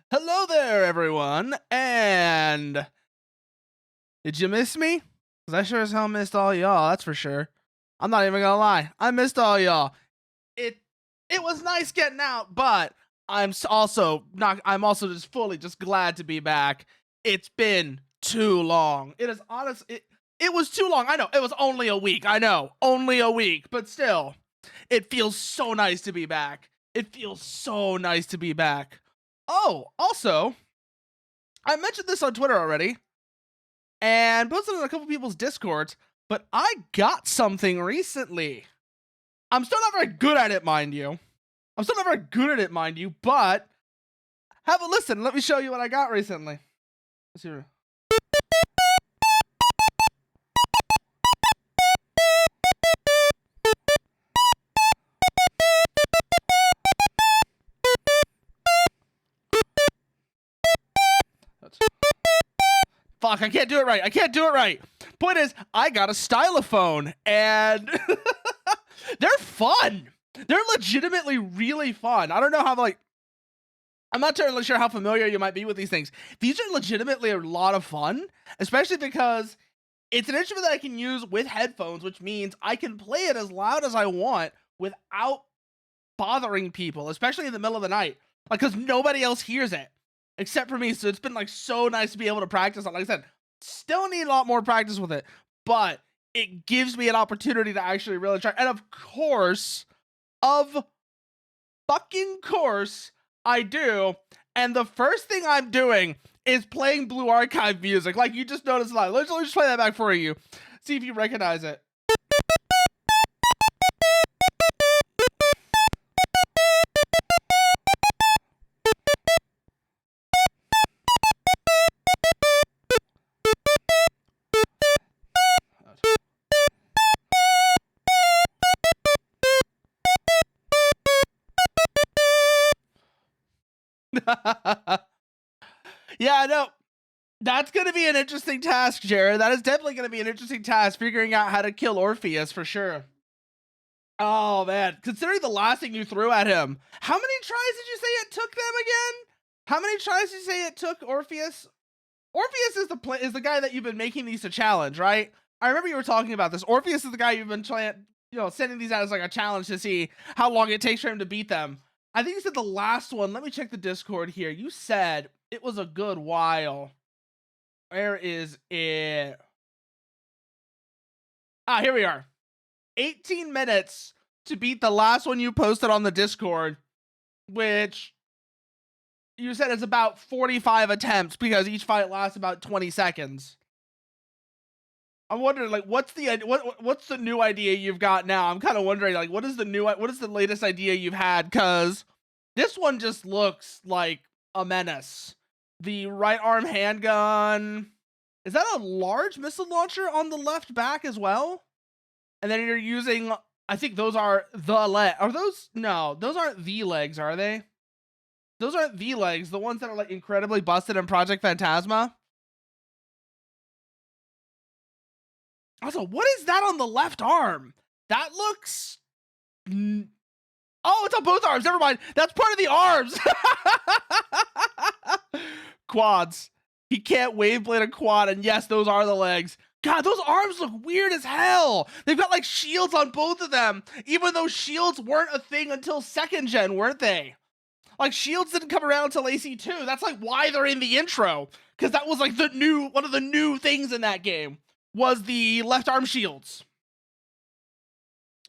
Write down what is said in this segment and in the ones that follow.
Hello there, everyone, and did you miss me? Because I sure as hell missed all y'all, that's for sure. I'm not even gonna lie, I missed all y'all. It it was nice getting out, but I'm also just fully just glad to be back. It's been too long. It was too long. I know, it was only a week. I know, only a week, but still, it feels so nice to be back. It feels so nice to be back. Oh, also, I mentioned this on Twitter already and posted it on a couple people's Discords, but I got something recently. I'm still not very good at it, mind you. But have a listen. Let me show you what I got recently. Let's see. Fuck, I can't do it right. Point is, I got a stylophone, and they're fun. They're legitimately really fun. I don't know how, I'm not totally sure how familiar you might be with these things. These are legitimately a lot of fun, especially because it's an instrument that I can use with headphones, which means I can play it as loud as I want without bothering people, especially in the middle of the night, because nobody else hears it except for me. So it's been so nice to be able to practice on. Like I said, still need a lot more practice with it, but it gives me an opportunity to actually really try. And of fucking course, I do. And the first thing I'm doing is playing Blue Archive music, like you just noticed live. Let me just play that back for you. See if you recognize it. Yeah, no, that's going to be an interesting task, Jared. That is definitely going to be an interesting task, figuring out how to kill Orpheus for sure. Oh, man. Considering the last thing you threw at him, how many tries did you say it took them again? How many tries did you say it took Orpheus? Orpheus is the guy that you've been making these to challenge, right? I remember you were talking about this. Orpheus is the guy you've been sending these out as a challenge to see how long it takes for him to beat them. I think you said the last one. Let me check the Discord here. You said it was a good while. Where is it? Ah, here we are. 18 minutes to beat the last one you posted on the Discord, which you said is about 45 attempts because each fight lasts about 20 seconds. I'm wondering, what's the new idea you've got now? I'm kind of wondering, what is the latest idea you've had? Because this one just looks like a menace. The right arm handgun. Is that a large missile launcher on the left back as well? And then you're using, I think those are the leg. Are those? No, those aren't the legs, are they? Those aren't the legs. The ones that are incredibly busted in Project Phantasma. Also, what is that on the left arm? That looks... Oh, it's on both arms. Never mind. That's part of the arms. Quads. He can't wave blade a quad, and yes, those are the legs. God, those arms look weird as hell. They've got shields on both of them, even though shields weren't a thing until 2nd gen, weren't they? Shields didn't come around until AC2. That's why they're in the intro, because that was one of the new things in that game was the left arm shields.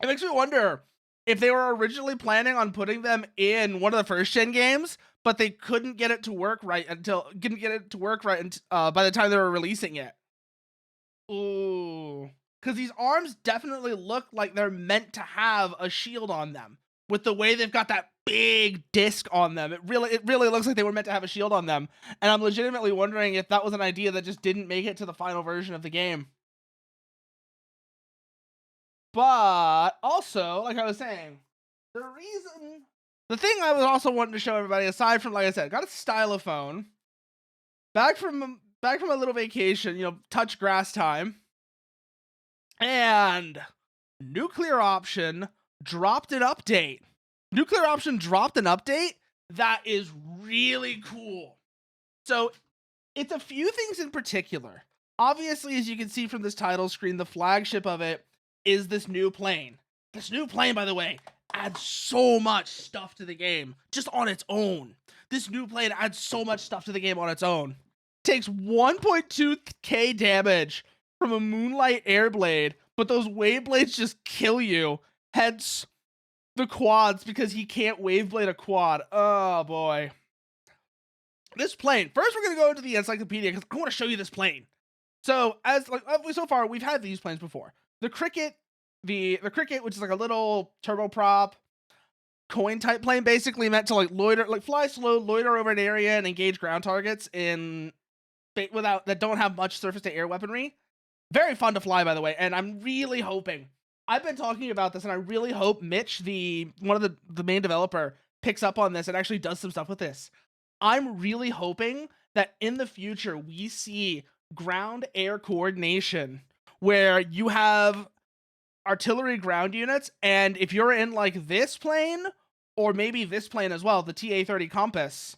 It makes me wonder if they were originally planning on putting them in one of the 1st gen games, but they couldn't get it to work right by the time they were releasing it. Ooh, because these arms definitely look like they're meant to have a shield on them. With the way they've got that big disc on them, it really looks like they were meant to have a shield on them. And I'm legitimately wondering if that was an idea that just didn't make it to the final version of the game. But also, like I was saying, the thing I was also wanting to show everybody, aside from, like I said, got a stylophone, back from a little vacation, touch grass time, and Nuclear Option dropped an update. Nuclear Option dropped an update that is really cool. So it's a few things in particular. Obviously, as you can see from this title screen, the flagship of it is this new plane. This new plane, by the way, adds so much stuff to the game just on its own. This new plane adds so much stuff to the game on its own. Takes 1.2k damage from a Moonlight Airblade, but those wave blades just kill you. Hence the quads, because he can't wave blade a quad. Oh boy. This plane. First, we're gonna go into the encyclopedia because I want to show you this plane. So so far we've had these planes before. The Cricket, the Cricket, which is like a little turboprop coin type plane, basically meant to like loiter, like fly slow, loiter over an area and engage ground targets in without that don't have much surface to air weaponry. Very fun to fly, by the way, and I'm really hoping. I've been talking about this, and I really hope Mitch, one of the main developer, picks up on this and actually does some stuff with this. I'm really hoping that in the future we see ground-air coordination where you have artillery ground units, and if you're in like this plane, or maybe this plane as well, the TA-30 Compass,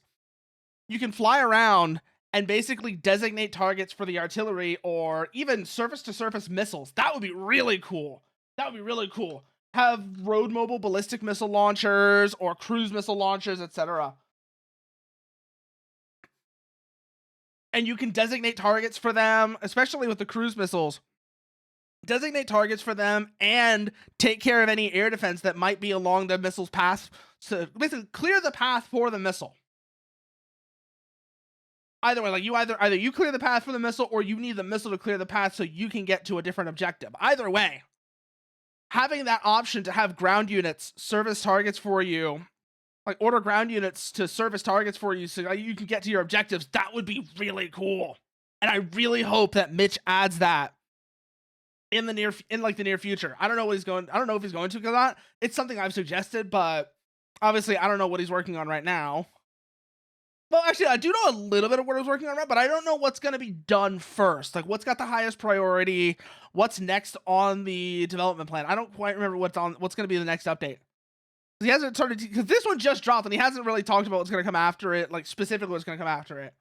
you can fly around and basically designate targets for the artillery or even surface-to-surface missiles. That would be really cool. That would be really cool. Have road mobile ballistic missile launchers or cruise missile launchers, etc. And you can designate targets for them, especially with the cruise missiles. Designate targets for them and take care of any air defense that might be along the missile's path. So basically clear the path for the missile. Either way, like either you clear the path for the missile or you need the missile to clear the path so you can get to a different objective. Either way, having that option to have ground units service targets for you, like order ground units to service targets for you so you can get to your objectives, that would be really cool. And I really hope that Mitch adds that in the near future. I don't know if he's going to or not. It's something I've suggested, but obviously I don't know what he's working on right now. Well, actually, I do know a little bit of what I was working on, but I don't know what's going to be done first. Like, what's got the highest priority? What's next on the development plan? I don't quite remember what's going to be the next update. He hasn't started, because this one just dropped, and he hasn't really talked about what's going to come after it, like specifically what's going to come after it.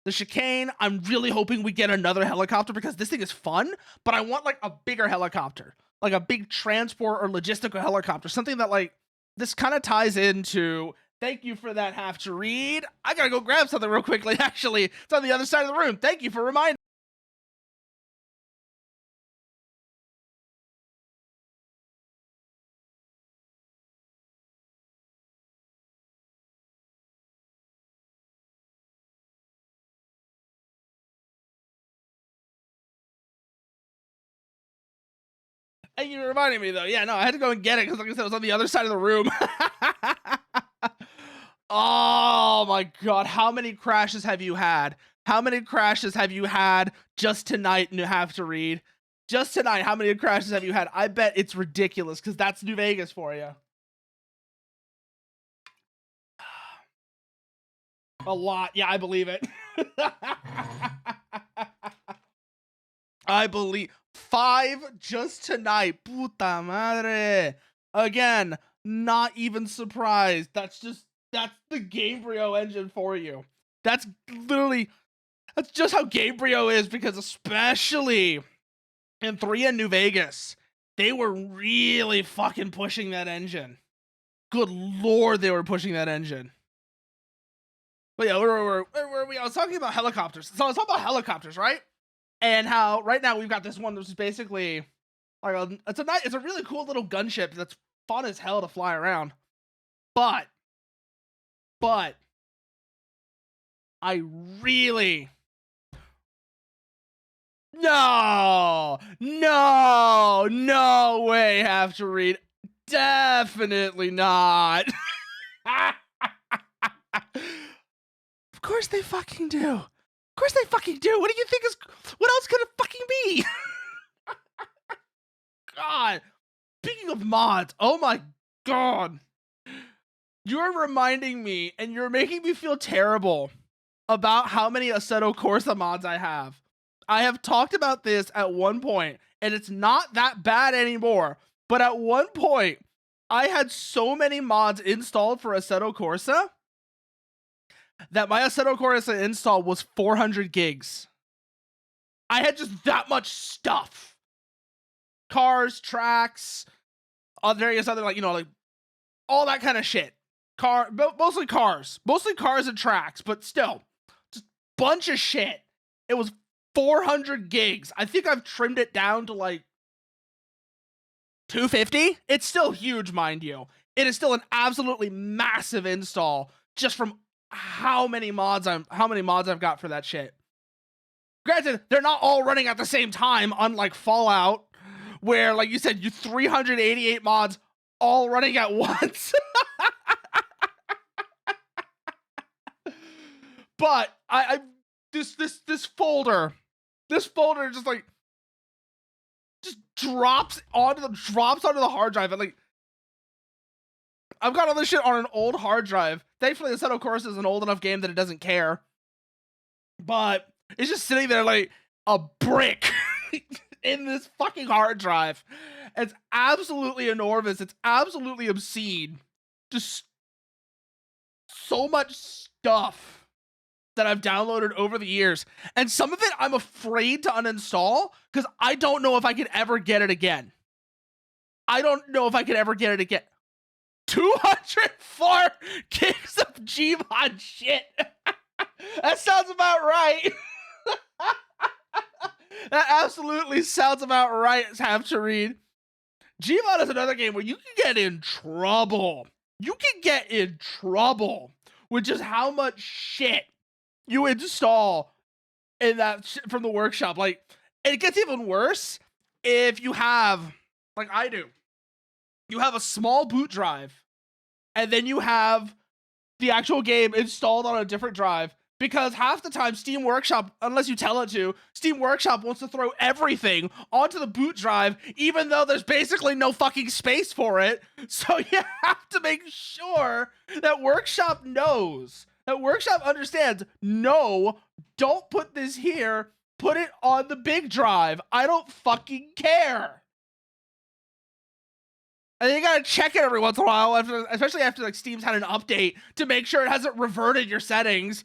The Chicane, I'm really hoping we get another helicopter because this thing is fun, but I want like a bigger helicopter, like a big transport or logistical helicopter, something that like this kind of ties into. Thank you for that have to read. I gotta go grab something real quickly, actually. It's on the other side of the room. Thank you for reminding. Thank you for reminding me, though. Yeah, no, I had to go and get it because, like I said, it was on the other side of the room. Oh my god, how many crashes have you had? How many crashes have you had just tonight and you have to read? Just tonight, how many crashes have you had? I bet it's ridiculous because that's New Vegas for you. A lot. Yeah, I believe it. I believe 5 just tonight. Puta madre. Again, not even surprised. That's the Gabriel engine for you. That's just how Gabriel is, because especially in 3 and New Vegas, they were really fucking pushing that engine. Good lord, they were pushing that engine. But yeah, where were we? I was talking about helicopters. So I was talking about helicopters, right? And how right now we've got this one which is basically like it's a really cool little gunship that's fun as hell to fly around. But I really no way have to read. Definitely not. Of course they fucking do. Of course they fucking do. What do you think is? What else could it fucking be? God. Speaking of mods, oh my god. You're reminding me, and you're making me feel terrible about how many Assetto Corsa mods I have. I have talked about this at one point, and it's not that bad anymore. But at one point, I had so many mods installed for Assetto Corsa that my Assetto Corsa install was 400 gigs. I had just that much stuff. Cars, tracks, various other, like, you know, like all that kind of shit. Mostly cars and tracks, but still, just bunch of shit. It was 400 gigs. I think I've trimmed it down to like 250. It's still huge, mind you. It is still an absolutely massive install just from how many mods I've got for that shit. Granted, they're not all running at the same time, unlike Fallout, where, like you said, you 388 mods all running at once. But this folder just like drops onto the hard drive, and like I've got all this shit on an old hard drive. Thankfully, Assetto Corsa is an old enough game that it doesn't care. But it's just sitting there like a brick in this fucking hard drive. It's absolutely enormous. It's absolutely obscene. Just so much stuff that I've downloaded over the years. And some of it I'm afraid to uninstall because I don't know if I could ever get it again. 204 gigs of Gmod shit. That sounds about right. That absolutely sounds about right, have to read. Gmod is another game where you can get in trouble. You can get in trouble with just how much shit you install in that from the workshop. Like, it gets even worse if you have, like I do, you have a small boot drive and then you have the actual game installed on a different drive, because half the time Steam Workshop, unless you tell it to, Steam Workshop wants to throw everything onto the boot drive, even though there's basically no fucking space for it. So you have to make sure that Workshop knows, that Workshop understands, no, don't put this here, put it on the big drive. I don't fucking care. And you gotta check it every once in a while, especially after like Steam's had an update, to make sure it hasn't reverted your settings.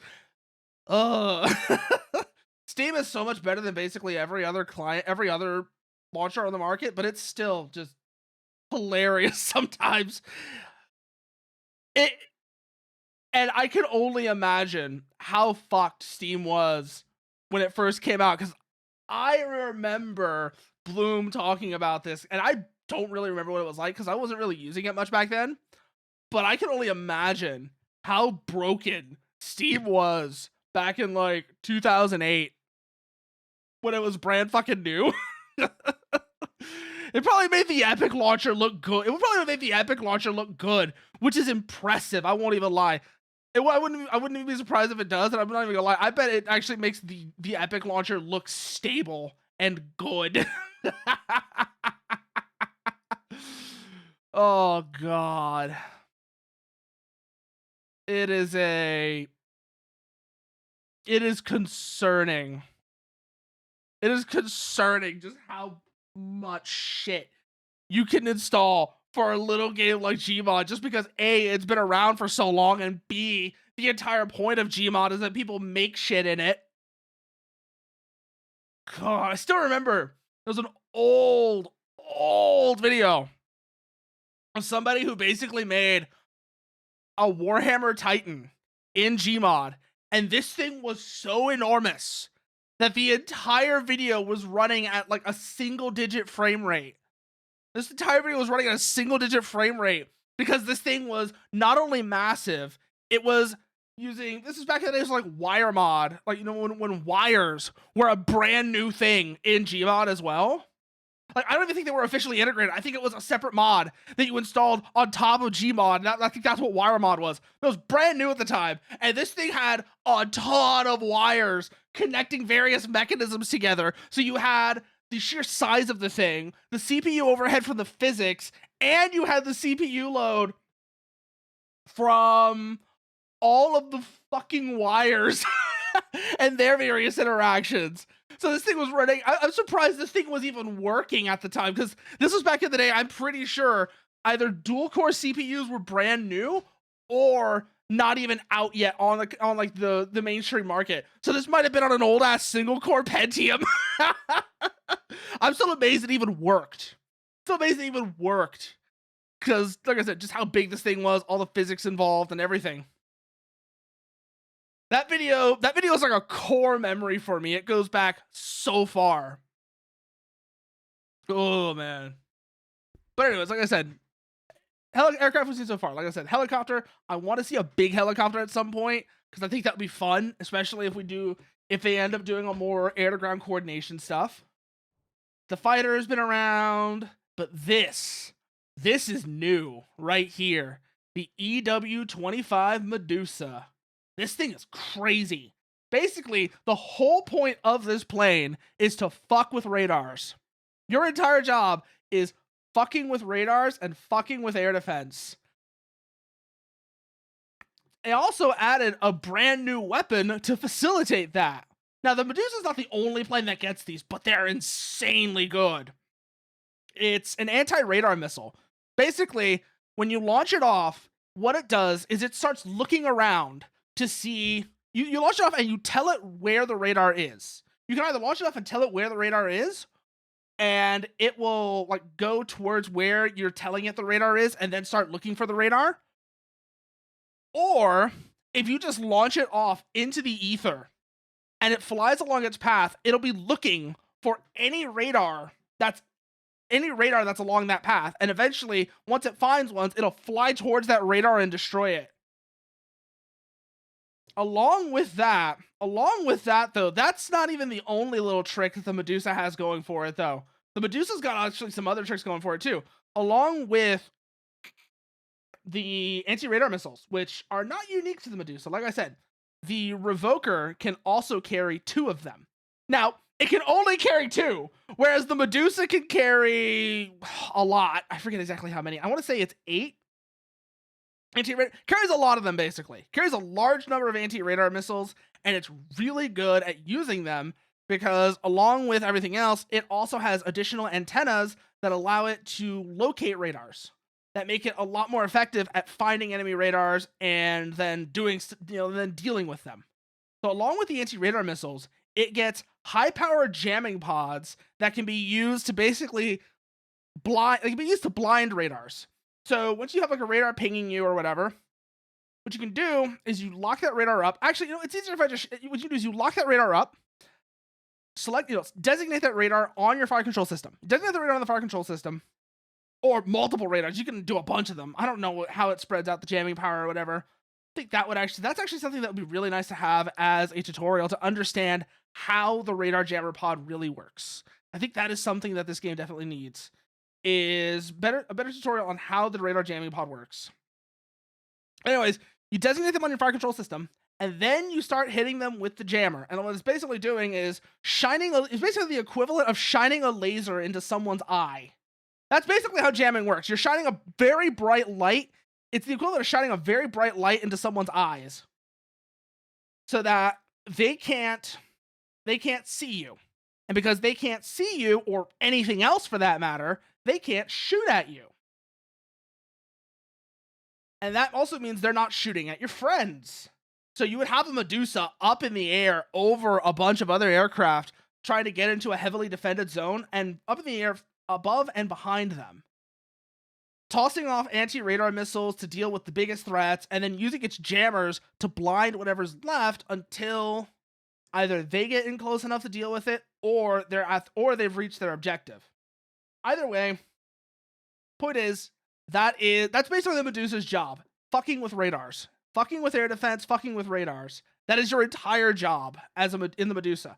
Steam is so much better than basically every other launcher on the market, but it's still just hilarious sometimes. And I can only imagine how fucked Steam was when it first came out, because I remember Bloom talking about this, and I don't really remember what it was like because I wasn't really using it much back then, but I can only imagine how broken Steam was back in like 2008 when it was brand fucking new. It probably made the Epic launcher look good. It would probably make the Epic launcher look good, which is impressive. I won't even lie. I wouldn't even be surprised if it does, and I'm not even gonna lie. I bet it actually makes the Epic launcher look stable and good. Oh god. It is concerning. It is concerning just how much shit you can install for a little game like Gmod, just because A, it's been around for so long, and B, the entire point of Gmod is that people make shit in it. God, I still remember there was an old video of somebody who basically made a Warhammer Titan in Gmod, and this thing was so enormous that the entire video was running at like a single-digit frame rate. This entire video was running at a single-digit frame rate because this thing was not only massive, it was using, this is back in the days like wire mod, like, you know, when wires were a brand new thing in Gmod as well. Like, I don't even think they were officially integrated. I think it was a separate mod that you installed on top of Gmod. I think that's what wire mod was. It was brand new at the time, and this thing had a ton of wires connecting various mechanisms together. So you had the sheer size of the thing, the CPU overhead from the physics, and you had the CPU load from all of the fucking wires and their various interactions. So this thing was running. I'm surprised this thing was even working at the time, because this was back in the day. I'm pretty sure either dual core CPUs were brand new or not even out yet on like the mainstream market. So this might have been on an old ass single core Pentium. I'm still amazed it even worked. Still amazed it even worked. Because, like I said, just how big this thing was, all the physics involved and everything. That video is like a core memory for me. It goes back so far. Oh man. But anyways, like I said, aircraft we've seen so far. Like I said, helicopter. I want to see a big helicopter at some point because I think that would be fun, especially if they end up doing a more air-to-ground coordination stuff. The fighter has been around, but this is new right here. The EW-25 Medusa. This thing is crazy. Basically, the whole point of this plane is to fuck with radars. Your entire job is fucking with radars and fucking with air defense. They also added a brand new weapon to facilitate that. Now, the Medusa is not the only plane that gets these, but they're insanely good. It's an anti-radar missile. Basically, when you launch it off, what it does is it starts looking around to see... You launch it off and you tell it where the radar is. You can either launch it off and tell it where the radar is, and it will like go towards where you're telling it the radar is and then start looking for the radar. Or if you just launch it off into the ether and it flies along its path, it'll be looking for any radar that's along that path. And eventually, once it finds one, it'll fly towards that radar and destroy it. Along with that, though, that's not even the only little trick that the Medusa has going for it, though. The Medusa's got actually some other tricks going for it, too. Along with the anti-radar missiles, which are not unique to the Medusa. Like I said, the Revoker can also carry 2 of them. Now, it can only carry 2, whereas the Medusa can carry a lot. I forget exactly how many. I want to say it's 8. Anti-radar carries a lot of them, basically. Carries a large number of anti-radar missiles, and it's really good at using them because, along with everything else, it also has additional antennas that allow it to locate radars that make it a lot more effective at finding enemy radars and then dealing with them. So, along with the anti-radar missiles, it gets high-powered jamming pods that can be used to basically blind radars. So once you have like a radar pinging you or whatever, what you can do is you lock that radar up. Actually, it's easier if what you do is you lock that radar up, designate that radar on your fire control system. Designate the radar on the fire control system, or multiple radars. You can do a bunch of them. I don't know how it spreads out the jamming power or whatever. I think that's actually something that would be really nice to have as a tutorial to understand how the radar jammer pod really works. I think that is something that this game definitely needs. Is a better tutorial on how the radar jamming pod works. Anyways, you designate them on your fire control system, and then you start hitting them with the jammer. And what it's basically doing is it's basically the equivalent of shining a laser into someone's eye. That's basically how jamming works. You're shining a very bright light. It's the equivalent of shining a very bright light into someone's eyes, so that they can't see you. And because they can't see you, or anything else for that matter, they can't shoot at you. And that also means they're not shooting at your friends. So you would have a Medusa up in the air over a bunch of other aircraft trying to get into a heavily defended zone, and up in the air above and behind them, tossing off anti-radar missiles to deal with the biggest threats, and then using its jammers to blind whatever's left until either they get in close enough to deal with it, or they've reached their objective. Either way, point is, that's basically the Medusa's job. Fucking with radars. Fucking with air defense, fucking with radars. That is your entire job in the Medusa.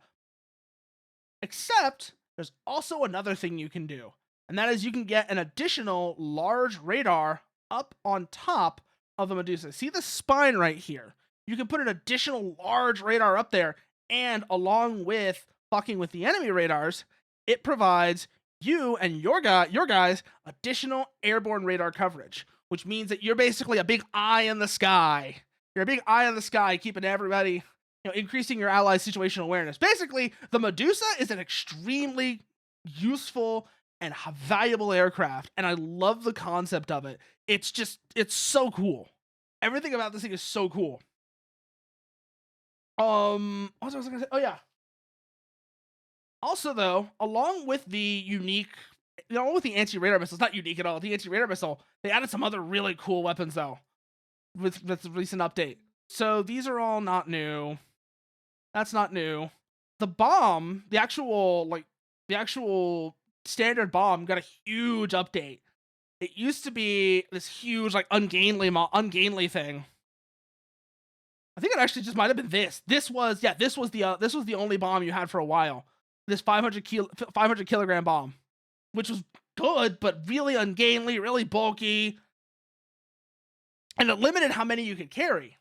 Except, there's also another thing you can do. And that is you can get an additional large radar up on top of the Medusa. See the spine right here? You can put an additional large radar up there, and along with fucking with the enemy radars, it provides you and your guys additional airborne radar coverage, which means that you're basically a big eye in the sky. You're a big eye in the sky, keeping everybody, increasing your allies' situational awareness. Basically, the Medusa is an extremely useful and valuable aircraft, and I love the concept of it. It's so cool. Everything about this thing is so cool. What was I gonna say? Oh yeah. Also, though, along with the unique, along with the anti-radar missile, it's not unique at all. The anti-radar missile, they added some other really cool weapons though, with the recent update. So these are all not new. That's not new. The bomb, the actual standard bomb got a huge update. It used to be this huge, like, ungainly thing. I think it actually just might have been this. This was the only bomb you had for a while. This 500 kilogram bomb, which was good, but really ungainly, really bulky, and it limited how many you could carry.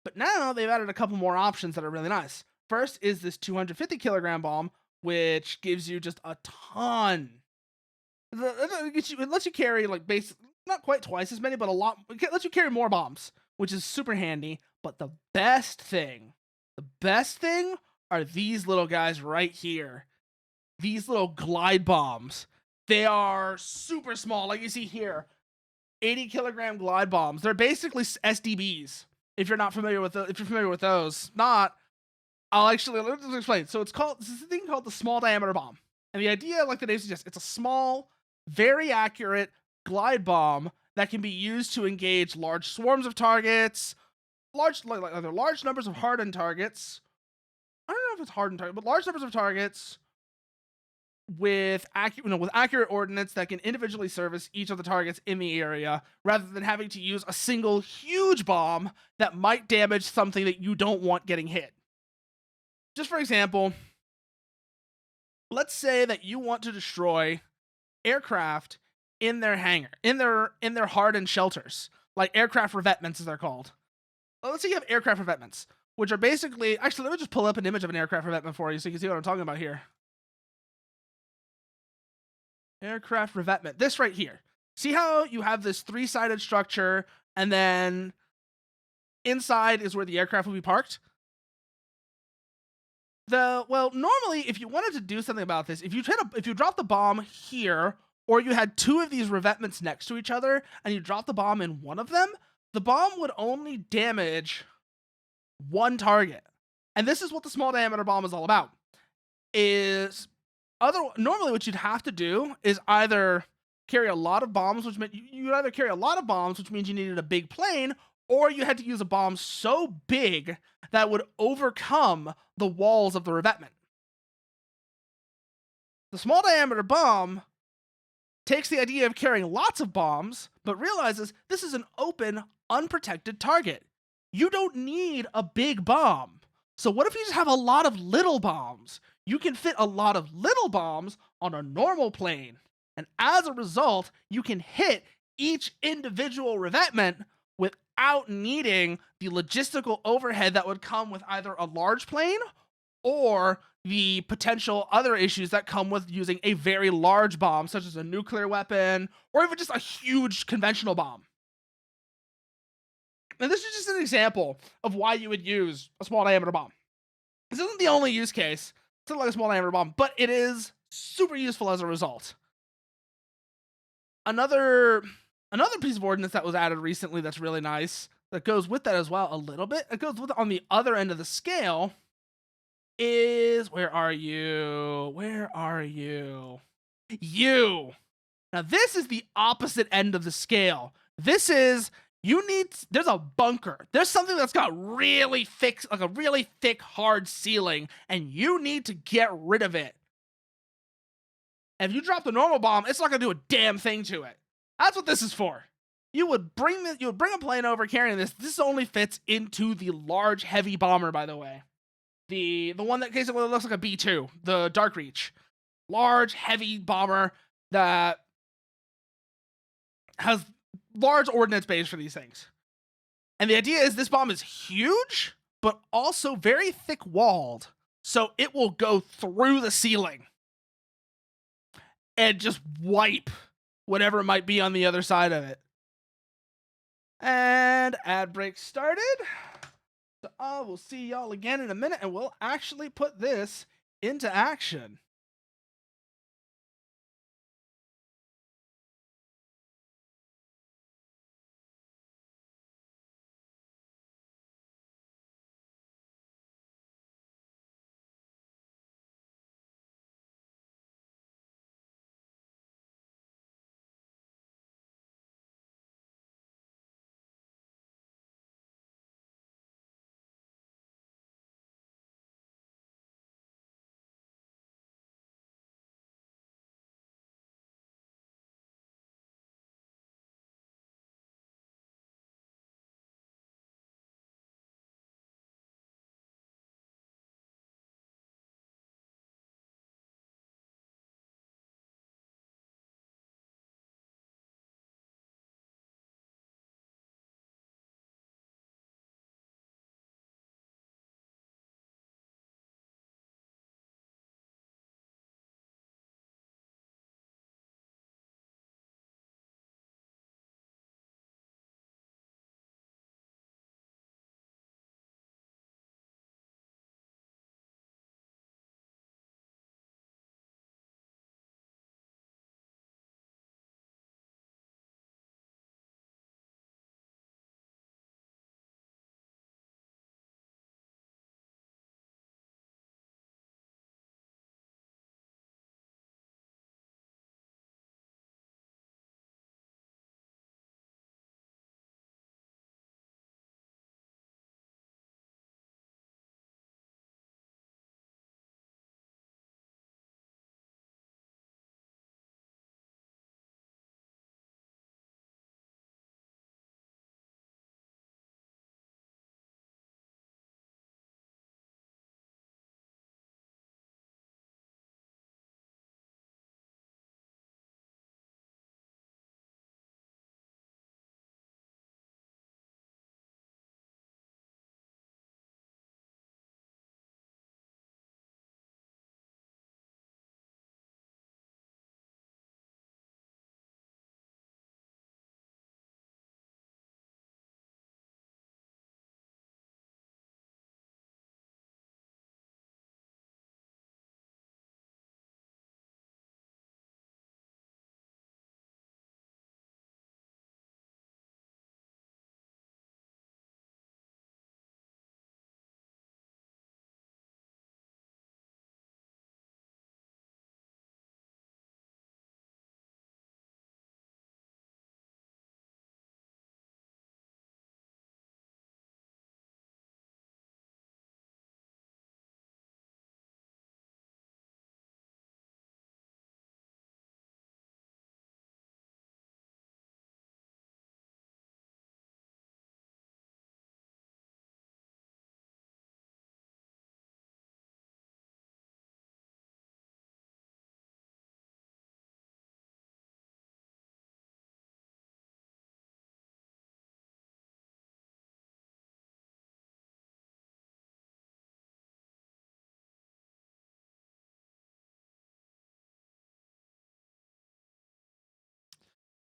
But now they've added a couple more options that are really nice. First is this 250 kilogram bomb, which gives you just a ton. It lets you carry, like, not quite twice as many, but a lot. It lets you carry more bombs, which is super handy. But the best thing are these little guys right here. These little glide bombs. They are super small, like you see here. 80 kilogram glide bombs. They're basically SDBs. If you're not familiar with those, let me explain. So this is a thing called the small diameter bomb. And the idea, like the name suggests, it's a small, very accurate glide bomb that can be used to engage large swarms of targets, large numbers of hardened targets. I don't know if it's hardened targets, but large numbers of targets with accurate ordnance that can individually service each of the targets in the area, rather than having to use a single huge bomb that might damage something that you don't want getting hit. Just for example, let's say that you want to destroy aircraft in their hangar, in their hardened shelters, like aircraft revetments as they're called. Let's say you have aircraft revetments, which are basically, actually, let me just pull up an image of an aircraft revetment for you so you can see what I'm talking about here. Aircraft revetment. This right here. See how you have this 3-sided structure, and then inside is where the aircraft will be parked? Normally, if you wanted to do something about this, if you drop the bomb here, or you had 2 of these revetments next to each other, and you drop the bomb in one of them, the bomb would only damage one target. And this is what the small diameter bomb is all about. Normally what you'd have to do is either carry a lot of bombs, which meant which means you needed a big plane, or you had to use a bomb so big that would overcome the walls of the revetment. The small diameter bomb takes the idea of carrying lots of bombs, but realizes this is an open, unprotected target. You don't need a big bomb. So what if you just have a lot of little bombs? You can fit a lot of little bombs on a normal plane, and as a result, you can hit each individual revetment without needing the logistical overhead that would come with either a large plane or the potential other issues that come with using a very large bomb, such as a nuclear weapon, or even just a huge conventional bomb. And this is just an example of why you would use a small diameter bomb. This isn't the only use case. It's not like a small diameter bomb, but it is super useful as a result. Another piece of ordnance that was added recently that's really nice, that goes with that as well a little bit, it goes with it on the other end of the scale, is, where are you? You! Now this is the opposite end of the scale. This is, there's a bunker. There's something that's got really thick, like a really thick, hard ceiling, and you need to get rid of it. And if you drop the normal bomb, it's not gonna do a damn thing to it. That's what this is for. You would bring a plane over carrying this. This only fits into the large, heavy bomber, by the way. The one that basically looks like a B-2, the Dark Reach. Large, heavy bomber that has large ordnance bays for these things. And the idea is this bomb is huge, but also very thick walled. So it will go through the ceiling and just wipe whatever might be on the other side of it. And ad break started. So I will see y'all again in a minute, and we'll actually put this into action.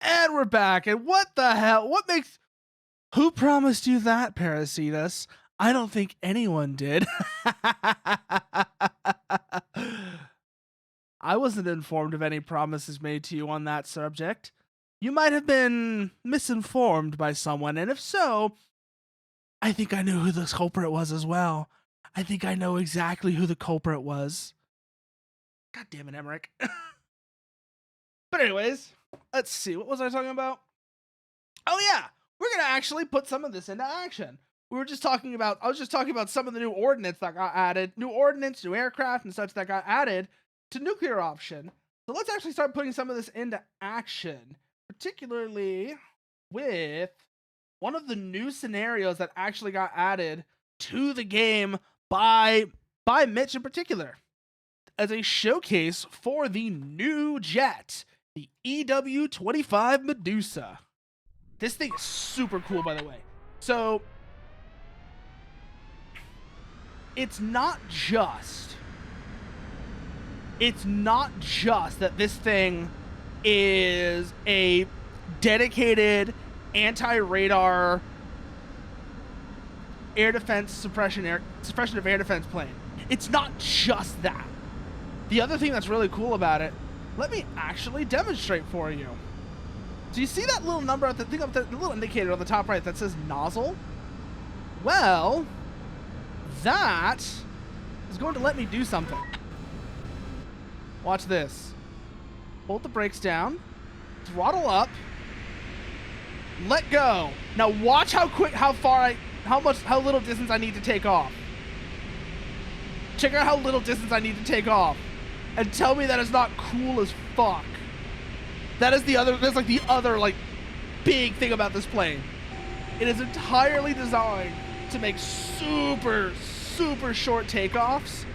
And we're back. And what the hell? Who promised you that, Parasitus? I don't think anyone did. I wasn't informed of any promises made to you on that subject. You might have been misinformed by someone, and if so, I think I knew who the culprit was as well. I think I know exactly who the culprit was. God damn it, Emmerich. But anyways, let's see. What was I talking about? Oh yeah, we're gonna actually put some of this into action. I was just talking about some of the new ordnance that got added, new ordnance, new aircraft, and such that got added to nuclear option. So let's actually start putting some of this into action, particularly with one of the new scenarios that actually got added to the game by Mitch in particular, as a showcase for the new jet, the EW-25 Medusa. This thing is super cool, by the way. So it's not just that this thing is a dedicated anti-radar air defense suppression of air defense plane. It's not just that. The other thing that's really cool about it, let me actually demonstrate for you. So you see that little number at the thing up there, the little indicator on the top right that says nozzle? Well, that is going to let me do something. Watch this. Hold the brakes down, throttle up, let go. Now watch how little distance I need to take off. Check out how little distance I need to take off. And tell me that is not cool as fuck. That's like the other big thing about this plane. It is entirely designed to make super, super short takeoffs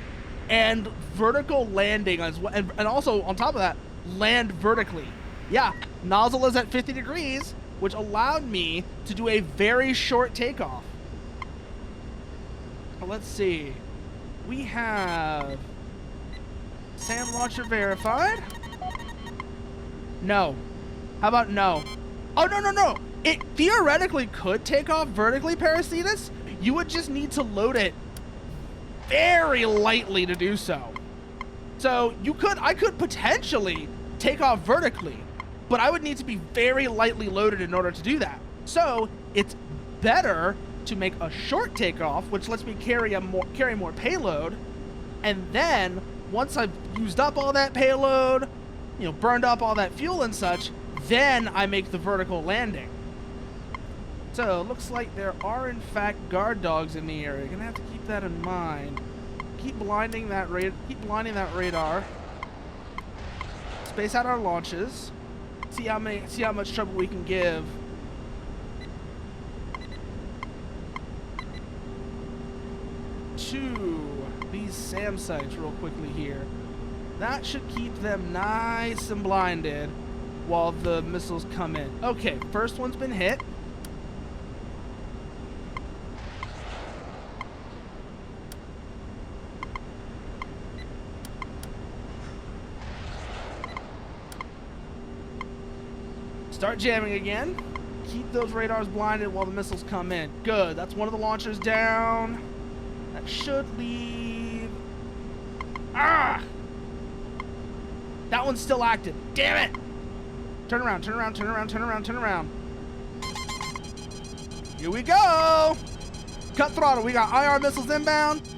and vertical landing as well, and also on top of that, land vertically. Yeah, nozzle is at 50 degrees, which allowed me to do a very short takeoff. Let's see. We have SAM launcher verified. No. How about no? Oh, no. It theoretically could take off vertically, Parasitus. You would just need to load it very lightly to do so. So I could potentially take off vertically, but I would need to be very lightly loaded in order to do that. So it's better to make a short takeoff, which lets me carry more payload, and then once I've used up all that payload, burned up all that fuel and such, then I make the vertical landing. So it looks like there are in fact guard dogs in the area. You're gonna have to keep that in mind. Keep blinding that radar. Space out our launches. See how much trouble we can give. To these SAM sites real quickly here. That should keep them nice and blinded while the missiles come in. Okay, first one's been hit. Start jamming again. Keep those radars blinded while the missiles come in. Good, that's one of the launchers down. That should leave. Ah! That one's still active. Damn it! Turn around. Here we go! Cut throttle. We got IR missiles inbound.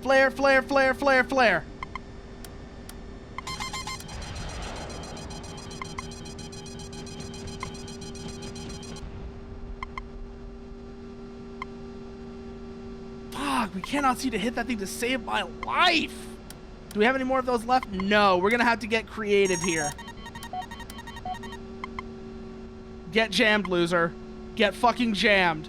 Flare. Fuck, we cannot seem to hit that thing to save my life. Do we have any more of those left? No, we're gonna have to get creative here. Get jammed, loser. Get fucking jammed.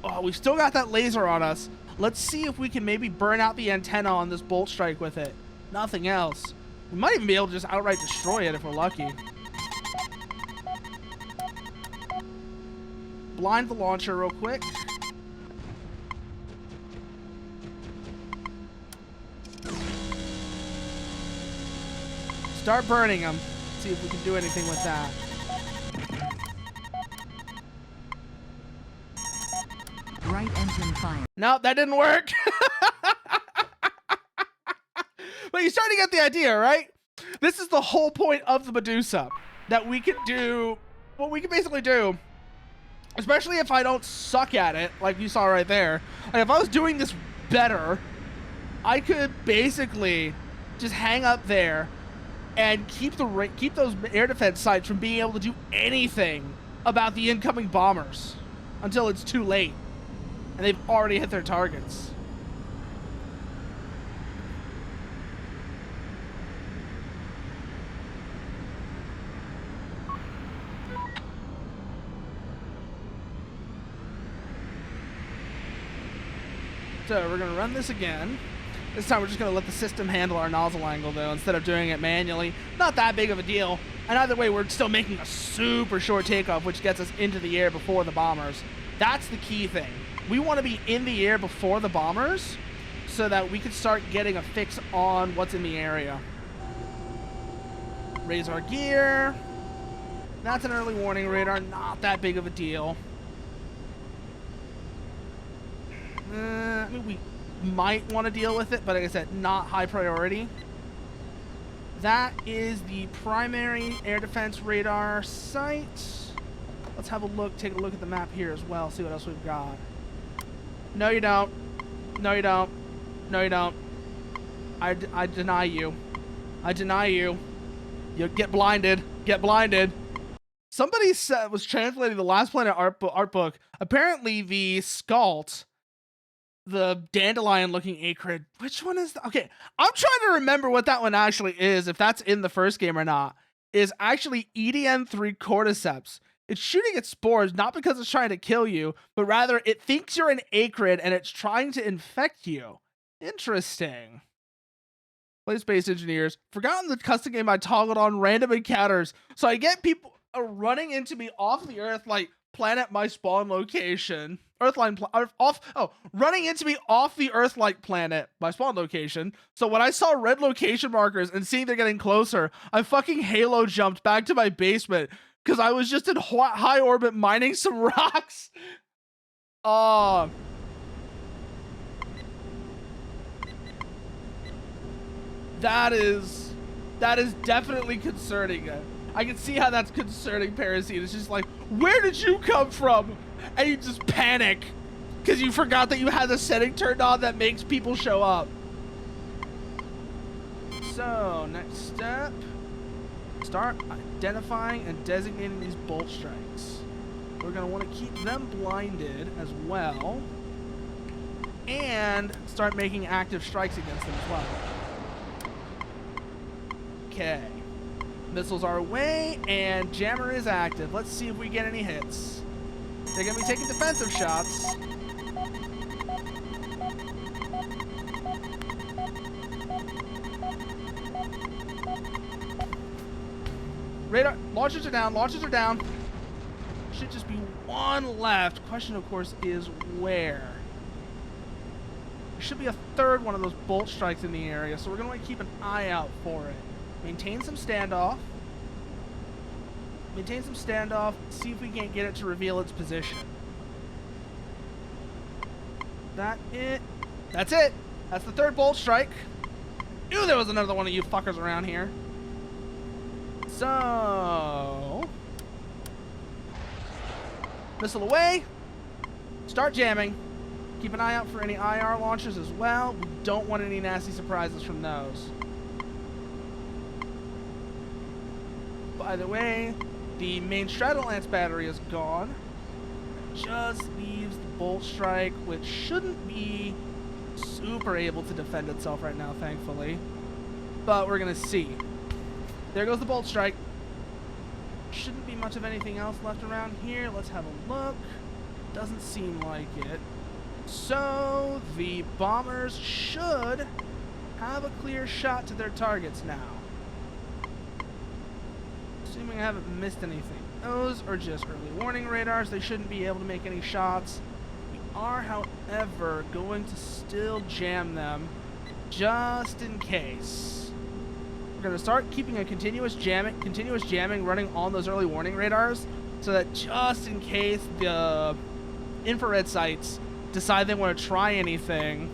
Oh, we've still got that laser on us. Let's see if we can maybe burn out the antenna on this bolt strike with it. Nothing else. We might even be able to just outright destroy it if we're lucky. Blind the launcher real quick. Start burning them. See if we can do anything with that. Right engine fire. No, that didn't work. But you start to get the idea, right? This is the whole point of the Medusa. That we can do what we can basically do. Especially if I don't suck at it, like you saw right there. Like if I was doing this better, I could basically just hang up there and keep those air defense sites from being able to do anything about the incoming bombers until it's too late and they've already hit their targets. So we're gonna run this again. This time we're just gonna let the system handle our nozzle angle though, instead of doing it manually. Not that big of a deal. And either way, we're still making a super short takeoff, which gets us into the air before the bombers. That's the key thing. We want to be in the air before the bombers so that we can start getting a fix on what's in the area. Raise our gear. That's an early warning radar, not that big of a deal. I mean, we might want to deal with it, but like I said, not high priority. That is the primary air defense radar site. Let's have a look, take a look at the map here as well, see what else we've got. No, you don't. No, you don't. No, you don't. I deny you. I deny you. You get blinded. Get blinded. Somebody was translating the Last Planet art book. Apparently, the Scalt, the dandelion-looking acrid. Which one is that? Okay, I'm trying to remember what that one actually is, if that's in the first game or not. Is actually EDN3 cordyceps. It's shooting its spores not because it's trying to kill you, but rather it thinks you're an acrid and it's trying to infect you. Interesting. Play Space Engineers. Forgotten the custom game I toggled on random encounters, so I get people running into me off the Earth like planet my spawn location. Running into me off the Earth-like planet, my spawn location. So when I saw red location markers and seeing they're getting closer, I fucking Halo jumped back to my basement because I was just in high orbit mining some rocks. That is definitely concerning. I can see how that's concerning, Parasite. It's just like, where did you come from? And you just panic because you forgot that you had the setting turned on that makes people show up. So, next step. Start identifying and designating these bolt strikes. We're going to want to keep them blinded as well. And start making active strikes against them as well. Okay. Missiles are away, and jammer is active. Let's see if we get any hits. They're going to be taking defensive shots. Radar, launchers are down, launchers are down. Should just be one left. Question, of course, is where? There should be a third one of those bolt strikes in the area, so we're going to want to keep an eye out for it. Maintain some standoff. Maintain some standoff. See if we can't get it to reveal its position. That's it. That's the third bolt strike. Knew there was another one of you fuckers around here. So, missile away. Start jamming. Keep an eye out for any IR launchers as well. We don't want any nasty surprises from those. By the way, the main Stratolance battery is gone. It just leaves the bolt strike, which shouldn't be super able to defend itself right now, thankfully. But we're gonna see. There goes the bolt strike. Shouldn't be much of anything else left around here. Let's have a look. Doesn't seem like it. So the bombers should have a clear shot to their targets now. Assuming I haven't missed anything. Those are just early warning radars. They shouldn't be able to make any shots. We are, however, going to still jam them just in case. we're gonna start keeping a continuous jamming running on those early warning radars, so that just in case the infrared sites decide they want to try anything,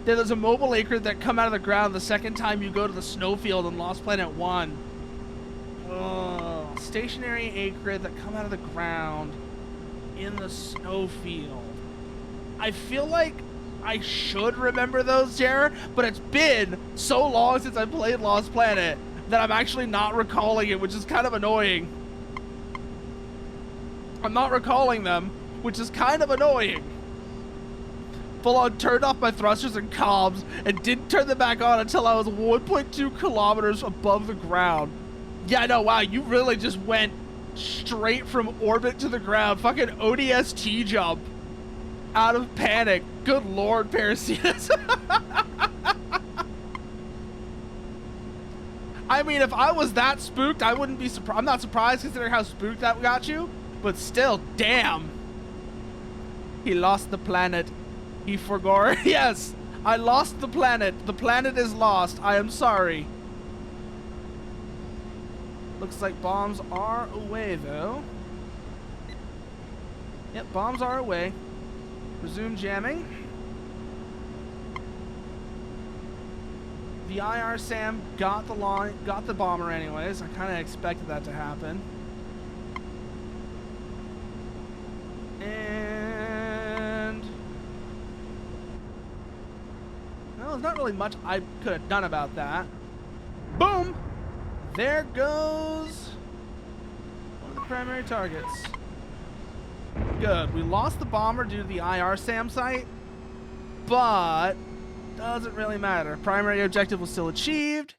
there's a mobile acre that come out of the ground the second time you go to the snowfield in Lost Planet 1. Ugh. Stationary acre that come out of the ground in the snowfield. I feel like I should remember those, Jared, but it's been so long since I played Lost Planet that I'm actually not recalling it, which is kind of annoying. I'm not recalling them, which is kind of annoying. Full on turned off my thrusters and comms and didn't turn them back on until I was 1.2 kilometers above the ground. Yeah, no, wow, you really just went straight from orbit to the ground. Fucking ODST jump. Out of panic. Good lord, Parasitus. I mean, if I was that spooked, I wouldn't be surprised. I'm not surprised considering how spooked that got you. But still, damn. He lost the planet. He forgot. Yes, I lost the planet. The planet is lost. I am sorry. Looks like bombs are away, though. Yep, bombs are away. Resume jamming. The IR Sam got the bomber anyways. I kind of expected that to happen. And well, there's not really much I could have done about that. Boom! There goes one of the primary targets. Good. We lost the bomber due to the IR SAM site, but doesn't really matter. Primary objective was still achieved,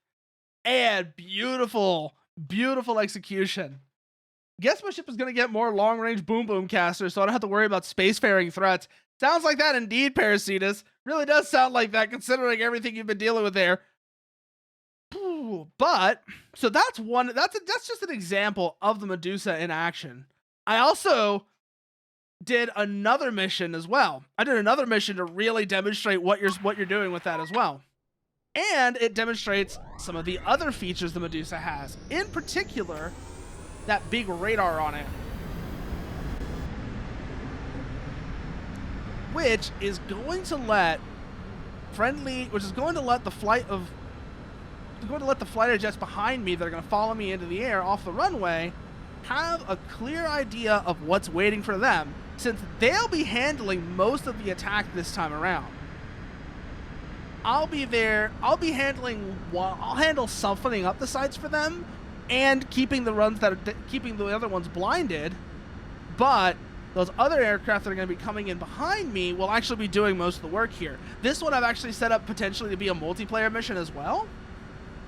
and beautiful, beautiful execution. Guess my ship is going to get more long-range boom casters, so I don't have to worry about spacefaring threats. Sounds like that indeed, Parasitus. Really does sound like that, considering everything you've been dealing with there. But so that's one. That's just an example of the Medusa in action. I also did another mission as well. I did another mission to really demonstrate what you're doing with that as well. And it demonstrates some of the other features the Medusa has. In particular, that big radar on it. Which is going to let the flight of jets behind me that are going to follow me into the air off the runway have a clear idea of what's waiting for them, since they'll be handling most of the attack this time around. I'll handle softening up the sights for them and keeping the other ones blinded, but those other aircraft that are going to be coming in behind me will actually be doing most of the work here. This one I've actually set up potentially to be a multiplayer mission as well,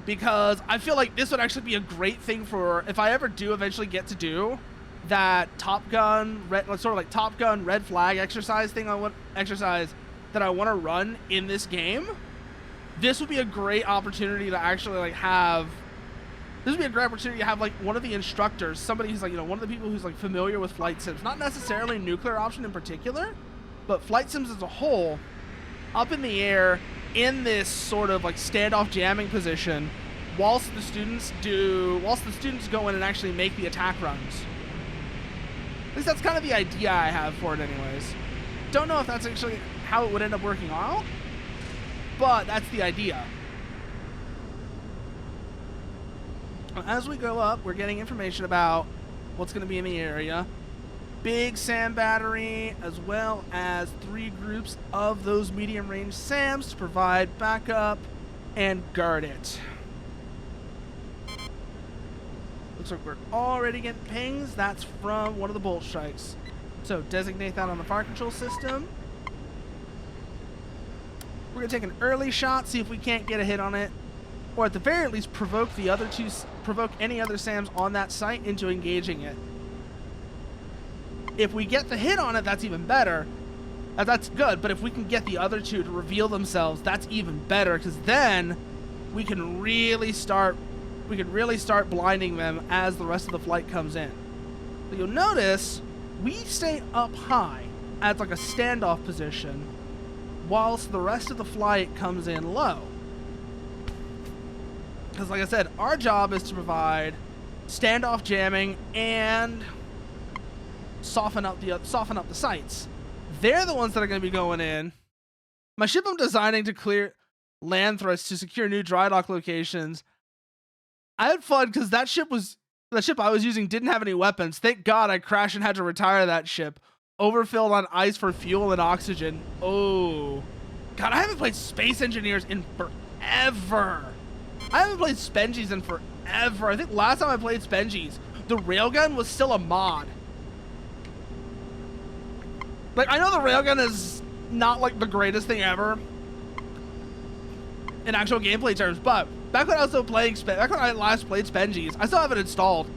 because I feel like this would actually be a great thing for if I ever do eventually get to do that Top Gun red flag exercise that I want to run in this game. This would be a great opportunity to actually have one of the instructors, somebody who's one of the people who's familiar with flight sims, not necessarily nuclear option in particular, but flight sims as a whole, up in the air in this sort of standoff jamming position whilst the students go in and actually make the attack runs. At least that's kind of the idea I have for it anyways. Don't know if that's actually how it would end up working out, but that's the idea. As we go up, we're getting information about what's going to be in the area. Big SAM battery, as well as 3 groups of those medium-range SAMs to provide backup and guard it. Looks like we're already getting pings. That's from one of the bolt strikes. So designate that on the fire control system. We're going to take an early shot, see if we can't get a hit on it, or at the very least provoke any other SAMs on that site into engaging it. If we get the hit on it, that's even better. That's good, but if we can get the other 2 to reveal themselves, that's even better, because then we can really start blinding them as the rest of the flight comes in. But you'll notice we stay up high at a standoff position whilst the rest of the flight comes in low. Because like I said, our job is to provide standoff jamming and soften up the sights. They're the ones that are going to be going in. My ship I'm designing to clear land threats to secure new dry dock locations. I had fun because that ship I was using didn't have any weapons. Thank God I crashed and had to retire that ship. Overfilled on ice for fuel and oxygen. Oh. God, I haven't played Space Engineers in forever. I haven't played Spengies in forever. I think last time I played Spengies, the railgun was still a mod. Like, I know the railgun is not like the greatest thing ever in actual gameplay terms, but back when I was still playing, back when I last played Spengies, I still have it installed.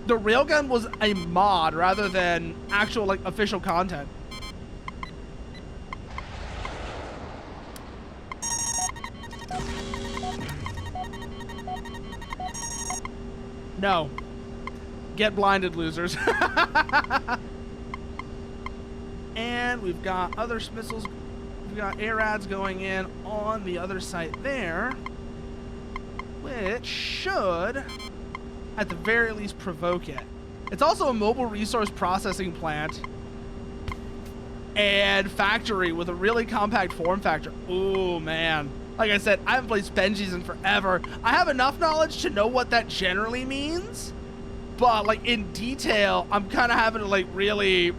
The railgun was a mod rather than actual like official content. No. Get blinded, losers. And we've got other missiles. We've got ARADs going in on the other site there, which should, at the very least, provoke it. It's also a mobile resource processing plant and factory with a really compact form factor. Oh, man. Like I said, I haven't played Spengies in forever. I have enough knowledge to know what that generally means, but like in detail, I'm kind of having to like really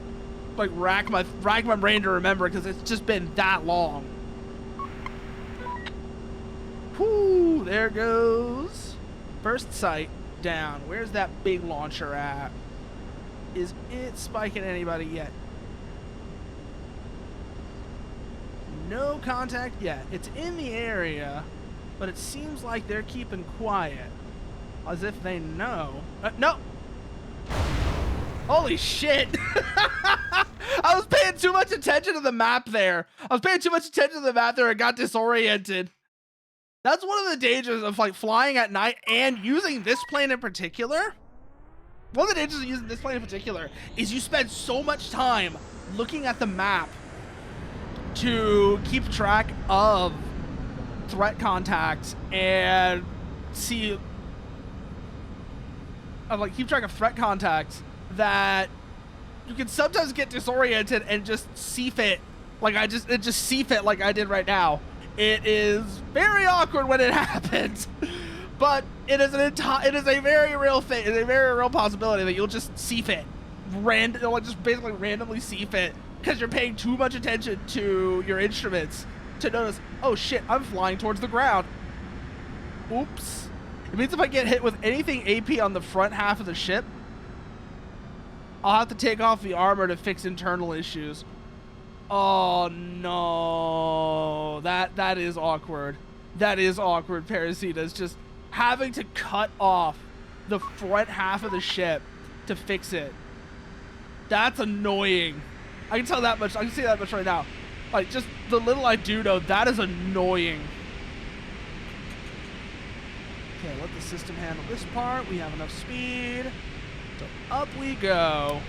like rack my brain to remember because it's just been that long. Whoo, there goes. First sight down. Where's that big launcher at? Is it spiking anybody yet? No contact yet. It's in the area, but it seems like they're keeping quiet. As if they know. No! Holy shit! I was paying too much attention to the map there. I was paying too much attention to the map there and got disoriented. That's one of the dangers of like flying at night and using this plane in particular. One of the dangers of using this plane in particular is you spend so much time looking at the map to keep track of threat contacts and keep track of threat contacts that you can sometimes get disoriented and just seef it like I did right now. It is very awkward when it happens, but it is a very real thing. It's a very real possibility that you'll just seef it, just basically randomly seef it because you're paying too much attention to your instruments to notice, oh shit, I'm flying towards the ground. Oops. It means if I get hit with anything AP on the front half of the ship, I'll have to take off the armor to fix internal issues. Oh no, that is awkward. That is awkward, Parasitas. Just having to cut off the front half of the ship to fix it. That's annoying. I can tell that much. I can say that much right now. Like, just the little I do know, that is annoying. Okay, let the system handle this part. We have enough speed. So up we go.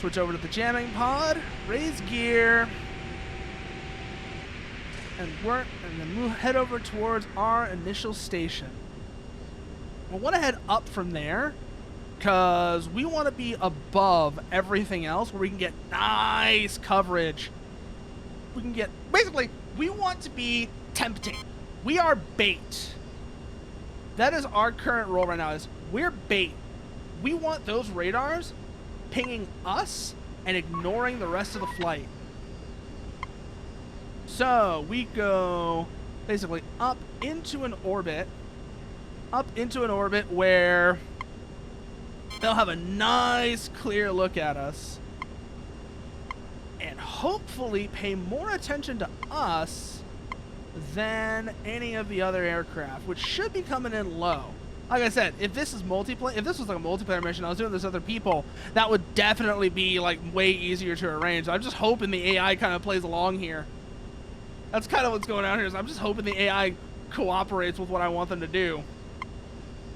Switch over to the jamming pod. Raise gear. And then head over towards our initial station. We'll want to head up from there because we want to be above everything else where we can get nice coverage. We want to be tempting. We are bait. That is our current role right now, is we're bait. We want those radars pinging us and ignoring the rest of the flight. So we go basically up into an orbit where they'll have a nice clear look at us and hopefully pay more attention to us than any of the other aircraft, which should be coming in low. Like I said, if this was like a multiplayer mission, I was doing this with other people, that would definitely be like way easier to arrange. I'm just hoping the AI kind of plays along here. That's kind of what's going on here. Is I'm just hoping the AI cooperates with what I want them to do.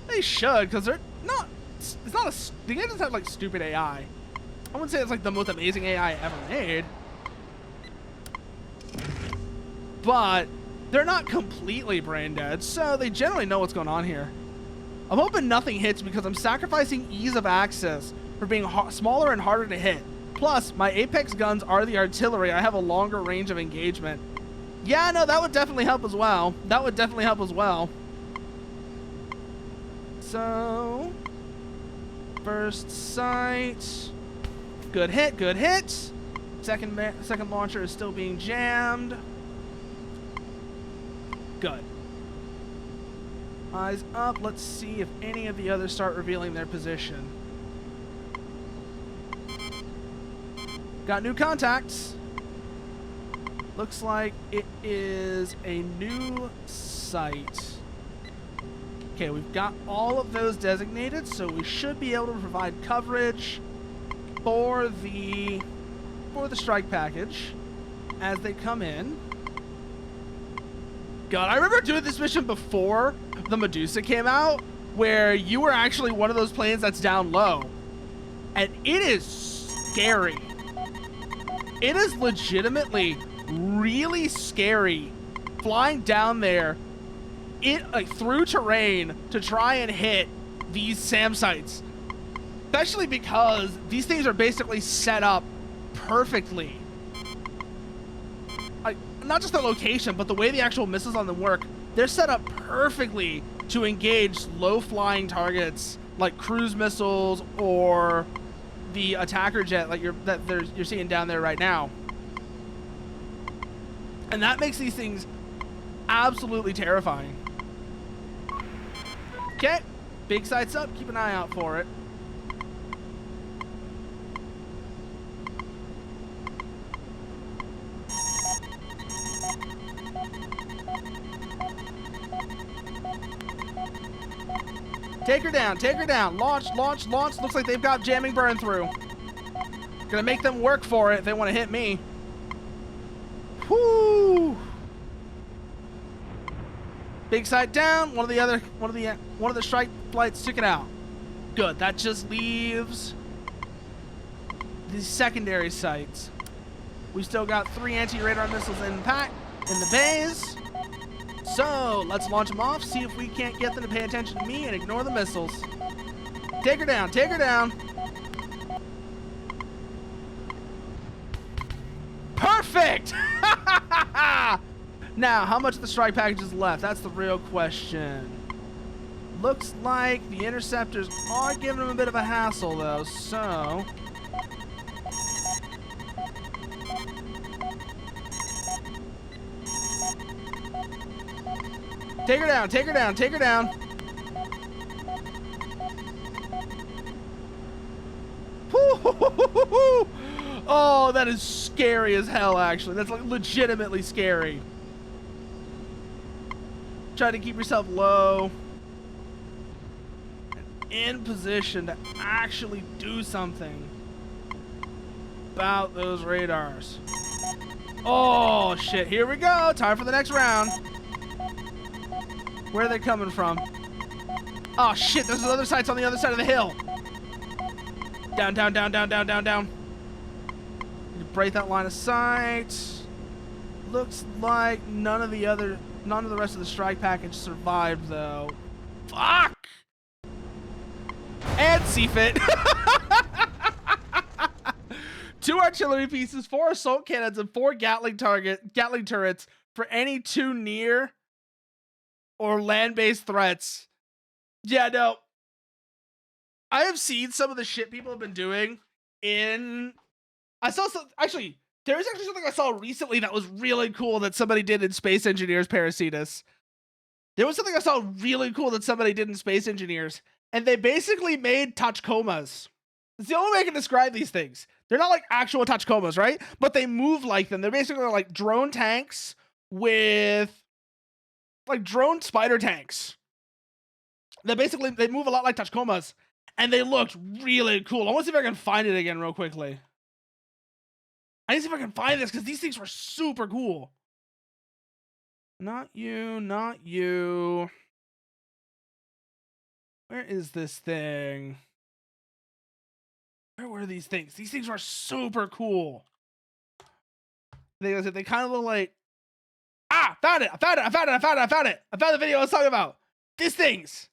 They should, because they're not. It's not the game doesn't have like stupid AI. I wouldn't say it's like the most amazing AI ever made, but they're not completely brain dead, so they generally know what's going on here. I'm hoping nothing hits because I'm sacrificing ease of access for being smaller and harder to hit. Plus, my Apex guns are the artillery. I have a longer range of engagement. Yeah, no, that would definitely help as well. That would definitely help as well. So, first sight. Good hit, good hit. Second launcher is still being jammed. Good. Eyes up. Let's see if any of the others start revealing their position. Got new contacts. Looks like it is a new site. Okay, we've got all of those designated, so we should be able to provide coverage for the strike package as they come in. God, I remember doing this mission before the Medusa came out, where you were actually one of those planes that's down low. And it is scary. It is legitimately really scary flying down there through terrain to try and hit these SAM sites. Especially because these things are basically set up perfectly. Not just the location, but the way the actual missiles on them work. They're set up perfectly to engage low-flying targets like cruise missiles or the attacker jet like you're seeing down there right now. And that makes these things absolutely terrifying. Okay, big sights up. Keep an eye out for it. Take her down, take her down. Launch, launch, launch. Looks like they've got jamming burn through. Gonna make them work for it if they want to hit me. Whoo! Big sight down. One of the strike flights took it out. Good. That just leaves the secondary sites. We still got 3 anti-radar missiles in the bays. So let's launch them off. See if we can't get them to pay attention to me and ignore the missiles. Take her down. Take her down. Perfect. Now, how much of the strike package is left? That's the real question. Looks like the interceptors are giving them a bit of a hassle, though, so... Take her down, take her down, take her down. Oh, that is scary as hell, actually. That's like legitimately scary. Try to keep yourself low. In position to actually do something about those radars. Oh, shit. Here we go. Time for the next round. Where are they coming from? Oh, shit. There's other sites on the other side of the hill. Down, down, down, down, down, down, down. Need to break that line of sight. Looks like none of the rest of the strike package survived, though. Fuck! And CFIT. 2 artillery pieces, 4 assault cannons, and 4 Gatling turrets for any 2 near or land-based threats. Yeah, no. I have seen some of the shit people have been doing in... Actually, there's actually something I saw recently that was really cool that somebody did in Space Engineers Parasitus. There was something I saw really cool that somebody did in Space Engineers, and they basically made Tachikomas. It's the only way I can describe these things. They're not like actual Tachikomas, right? But they move like them. They're basically like drone tanks with... like drone spider tanks. They move a lot like Tachikomas, and they looked really cool. I want to see if I can find it again real quickly. I need to see if I can find this because these things were super cool. Not you, not you. Where is this thing? Where were these things? These things were super cool. They kind of look like Ah, found it. I found it. I found the video I was talking about. These things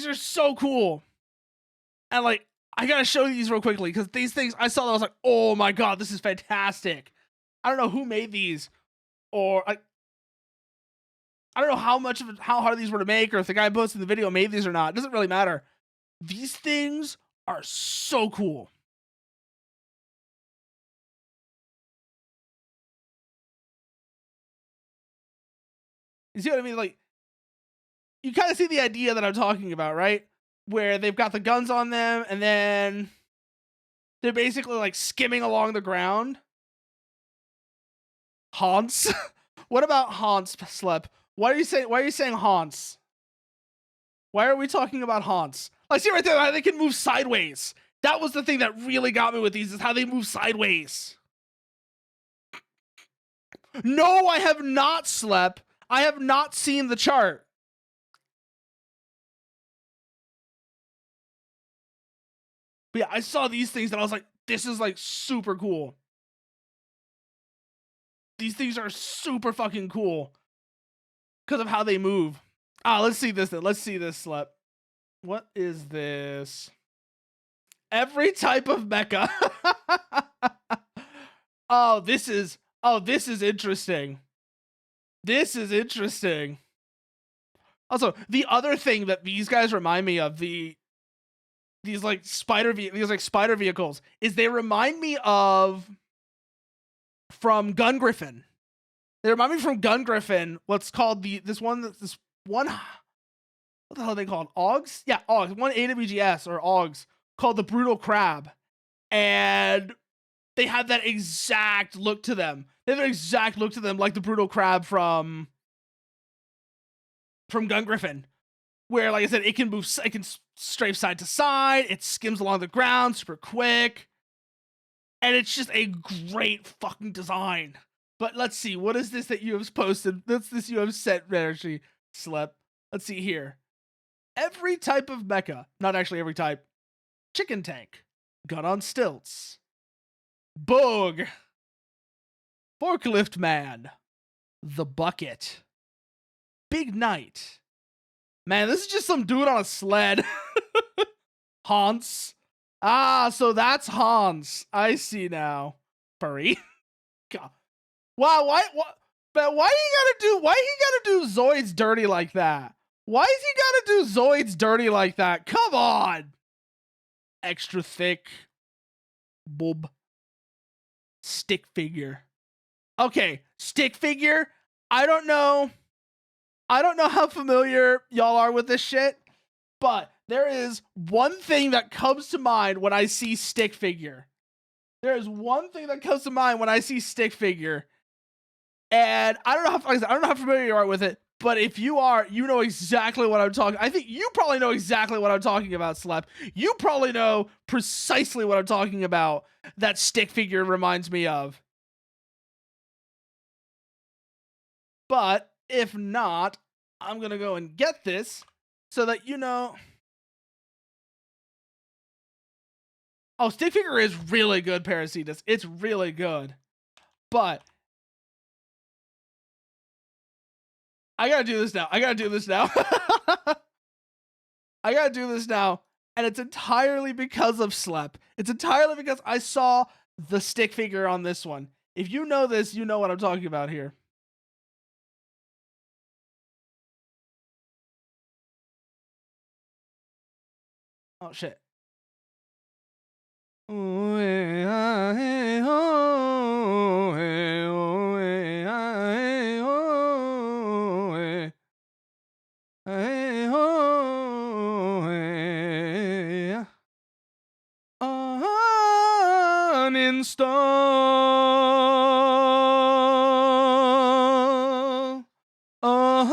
are so cool. And like, I gotta show you these real quickly because these things I saw, I was like, oh my god, this is fantastic. I don't know who made these, or I don't know how hard these were to make, or if the guy posting the video made these or not. It doesn't really matter. These things are so cool. You see what I mean? Like, you kind of see the idea that I'm talking about, right? Where they've got the guns on them, and then they're basically like skimming along the ground. Haunts? What about haunts, Slep? Why are you saying haunts? Why are we talking about haunts? I see right there how they can move sideways. That was the thing that really got me with these, is how they move sideways. No, I have not, Slep. I have not seen the chart. But yeah, I saw these things and I was like, this is like super cool. These things are super fucking cool because of how they move. Ah, let's see this then. Let's see this, Slep. What is this? Every type of mecha. Oh, this is interesting. This is interesting. Also, the other thing that these guys remind me of, these spider vehicles, is they remind me of from Gun Griffin. They remind me from Gun Griffin. What's called this one. What the hell are they called? Augs? Yeah, Augs. One AWGS or Augs called the Brutal Crab, and they have that exact look to them. They have an exact look to them like the Brutal Crab from Gun Griffin, where, like I said, it can move, it can strafe side to side, it skims along the ground super quick, and it's just a great fucking design. But let's see, what is this that you have posted? That's this you have sent, actually, Slep. Let's see here. Every type of mecha, not actually every type. Chicken tank, gun on stilts, Boog, forklift man, the bucket, Big Knight. Man, this is just some dude on a sled. Hans. Ah, so that's Hans. I see now. Furry. God. Wow, but why he gotta do Zoids dirty like that? Why is he gotta do Zoids dirty like that? Come on. Extra thick. Boob. Stick figure. Okay, stick figure. I don't know how familiar y'all are with this shit, but there is one thing that comes to mind when I see stick figure. There is one thing that comes to mind when I see stick figure. And I don't know how familiar you are with it, but if you are, you know exactly what I'm talking. I think you probably know exactly what I'm talking about, Slep. You probably know precisely what I'm talking about that stick figure reminds me of. But if not, I'm going to go and get this so that you know. Oh, stick figure is really good, Parasitas. It's really good. But I gotta do this now. I gotta do this now. And it's entirely because of Slep. It's entirely because I saw the stick figure on this one. If you know this, you know what I'm talking about here. Oh, shit. Uninstall. Uninstall.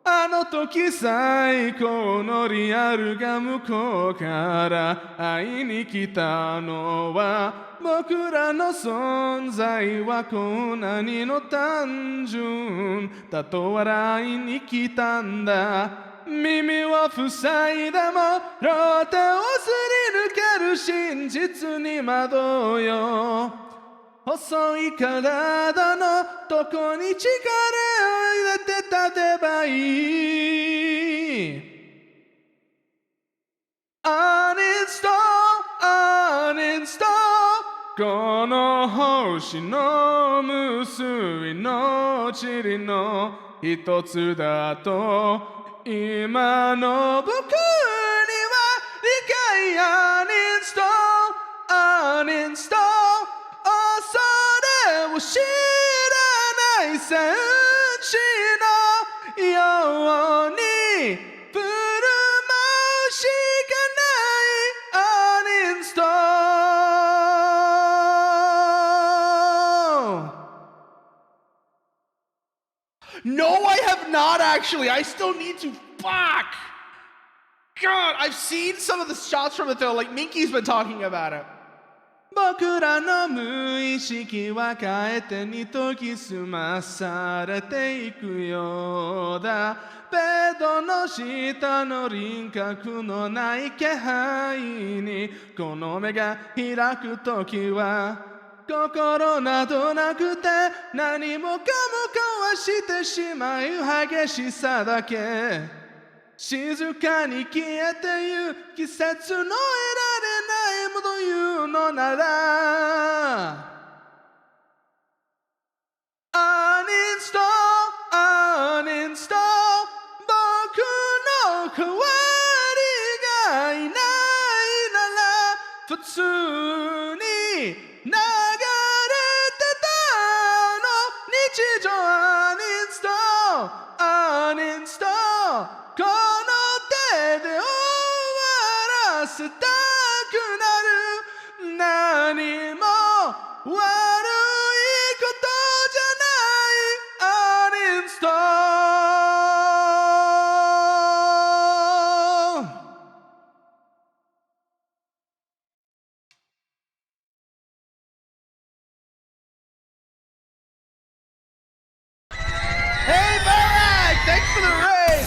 あの時最高のリアルが向こうから会いに来たのは僕らの存在はこんなにの単純だと笑いに来たんだ耳を塞いでも両手をすり抜ける真実に惑うよ。細い体のどこに力を入れて立てばいい。Uninstallこの星の無数の塵の一つだと今の僕には理解。Uninstall 恐れを知らない戦士のように振る舞うしかない。Uninstall No, I have not actually. I still need to. Fuck! God, I've seen some of the shots from it though, like Minky's been talking about it. 僕らの無意識はかえてに研ぎ澄まされていくようだ。ベッドの下の輪郭のない気配にこの目が開くときは心などなくて何もかも壊してしまう激しさだけ。静かに消えてゆ季節の得られないもの言うのなら Uninstall 僕の代わりがいないなら普通に流れてたの日常。Uninstall この手で終わらせたくなる。何も悪いことじゃない。Uninstall Hey, Barrack! Thanks for the raid!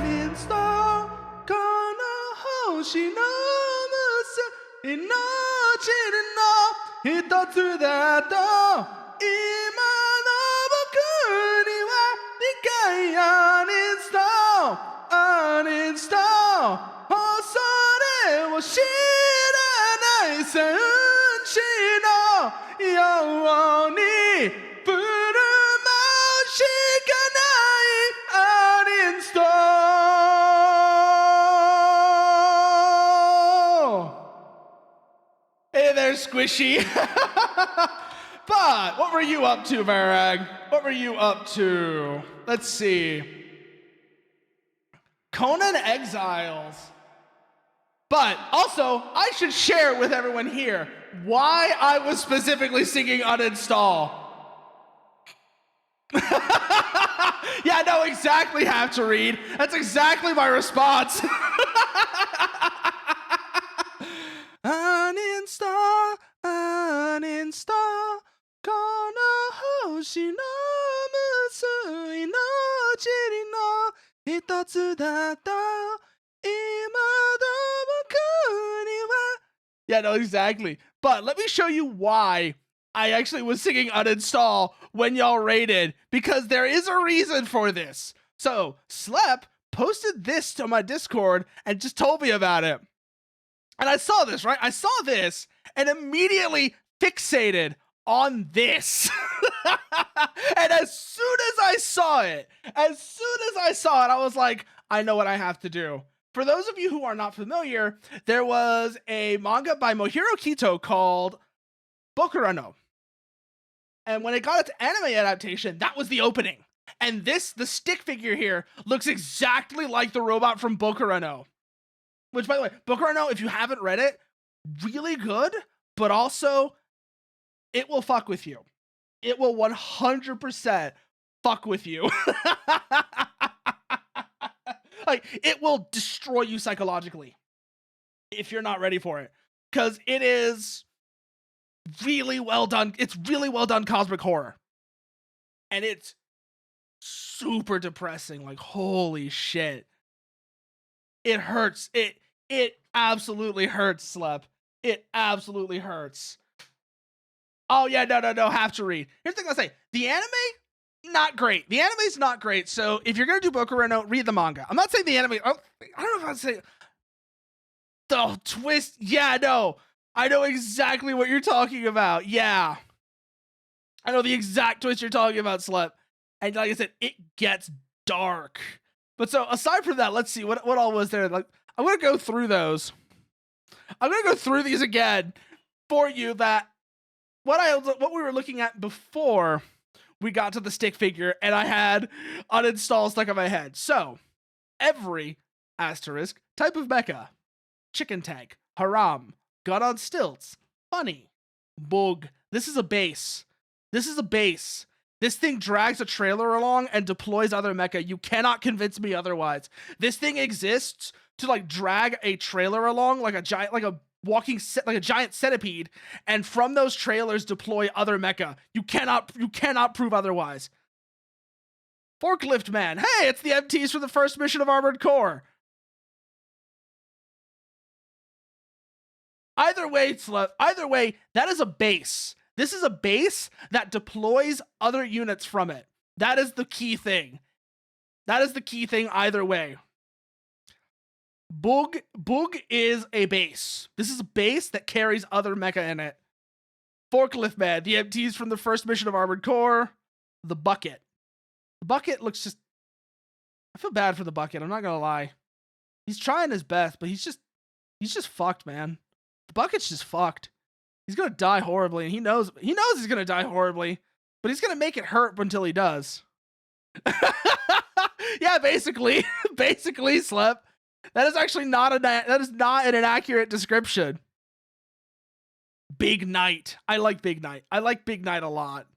Uninstall この星の無数の塵の一つだと今の僕には理解。Uninstall 恐れを知らない戦士のように振る舞うしかない。Uninstall Hey there, Squishy. But what were you up to, Varag? What were you up to? Let's see. Conan Exiles. But also, I should share with everyone here why I was specifically singing Uninstall. Yeah, I know exactly have to read. That's exactly my response. Uninstall この星の無数の塵の一つだと今の僕には Yeah, no, exactly. But let me show you why I actually was singing Uninstall when y'all rated, because there is a reason for this. So, Slep posted this to my Discord and just told me about it. And I saw this, right? I saw this and immediately fixated on this. And as soon as I saw it, I was like, I know what I have to do. For those of you who are not familiar, there was a manga by Mohiro Kito called Bokurano. And when it got its anime adaptation, that was the opening. And the stick figure here, looks exactly like the robot from Bokurano. Which, by the way, Bokurano, if you haven't read it, really good, but also, it will fuck with you. It will 100% fuck with you. Like, it will destroy you psychologically if you're not ready for it. Because it is really well done. It's really well done cosmic horror. And it's super depressing. Like, holy shit. It hurts. It absolutely hurts, Slep. It absolutely hurts. Oh yeah, no, have to read. Here's the thing I'll say. The anime, not great. The anime's not great. So if you're gonna do Boku no, read the manga. I'm not saying the anime. I don't know if I'd say the twist. Yeah, no. I know exactly what you're talking about. Yeah. I know the exact twist you're talking about, Slep. And like I said, it gets dark. But so aside from that, let's see what all was there. Like, I'm gonna go through those. I'm gonna go through these again for you. That what we were looking at before we got to the stick figure, and I had uninstall stuck in my head. So every asterisk type of mecha: chicken tank, haram, gun on stilts, funny, bug. This is a base. This is a base. This thing drags a trailer along and deploys other mecha. You cannot convince me otherwise. This thing exists to like drag a trailer along like a giant, like a giant centipede, and from those trailers deploy other mecha. You cannot prove otherwise. Forklift Man. Hey, it's the MTs for the first mission of Armored Core. Either way, that is a base. This is a base that deploys other units from it. That is the key thing. That is the key thing either way. Bug is a base. This is a base that carries other mecha in it. Forklift Man, the MTs from the first mission of Armored Core. The bucket. The bucket looks just... I feel bad for the bucket, I'm not gonna lie. He's trying his best, but he's just fucked, man. The bucket's just fucked. He's gonna die horribly, and he knows he's gonna die horribly, but he's gonna make it hurt until he does. Yeah, basically, Slep. That is actually not an inaccurate description. Big Knight. I like Big Knight. I like Big Knight a lot.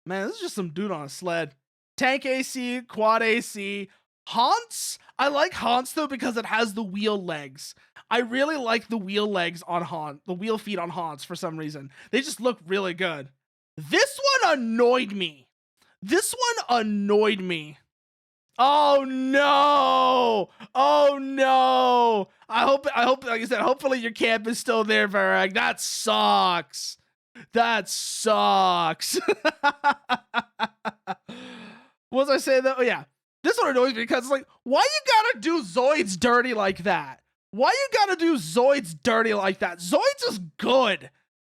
Man, this is just some dude on a sled. Tank AC, quad AC, Haunts. I like Haunts though because it has the wheel legs. I really like the wheel legs on Haunt, the wheel feet on Haunts for some reason. They just look really good. This one annoyed me. Oh no! Oh no! I hope, like I said, hopefully your camp is still there, Varag. That sucks. What was I saying though? Oh yeah. This one annoys me because it's like, why you gotta do Zoids dirty like that? Zoids is good.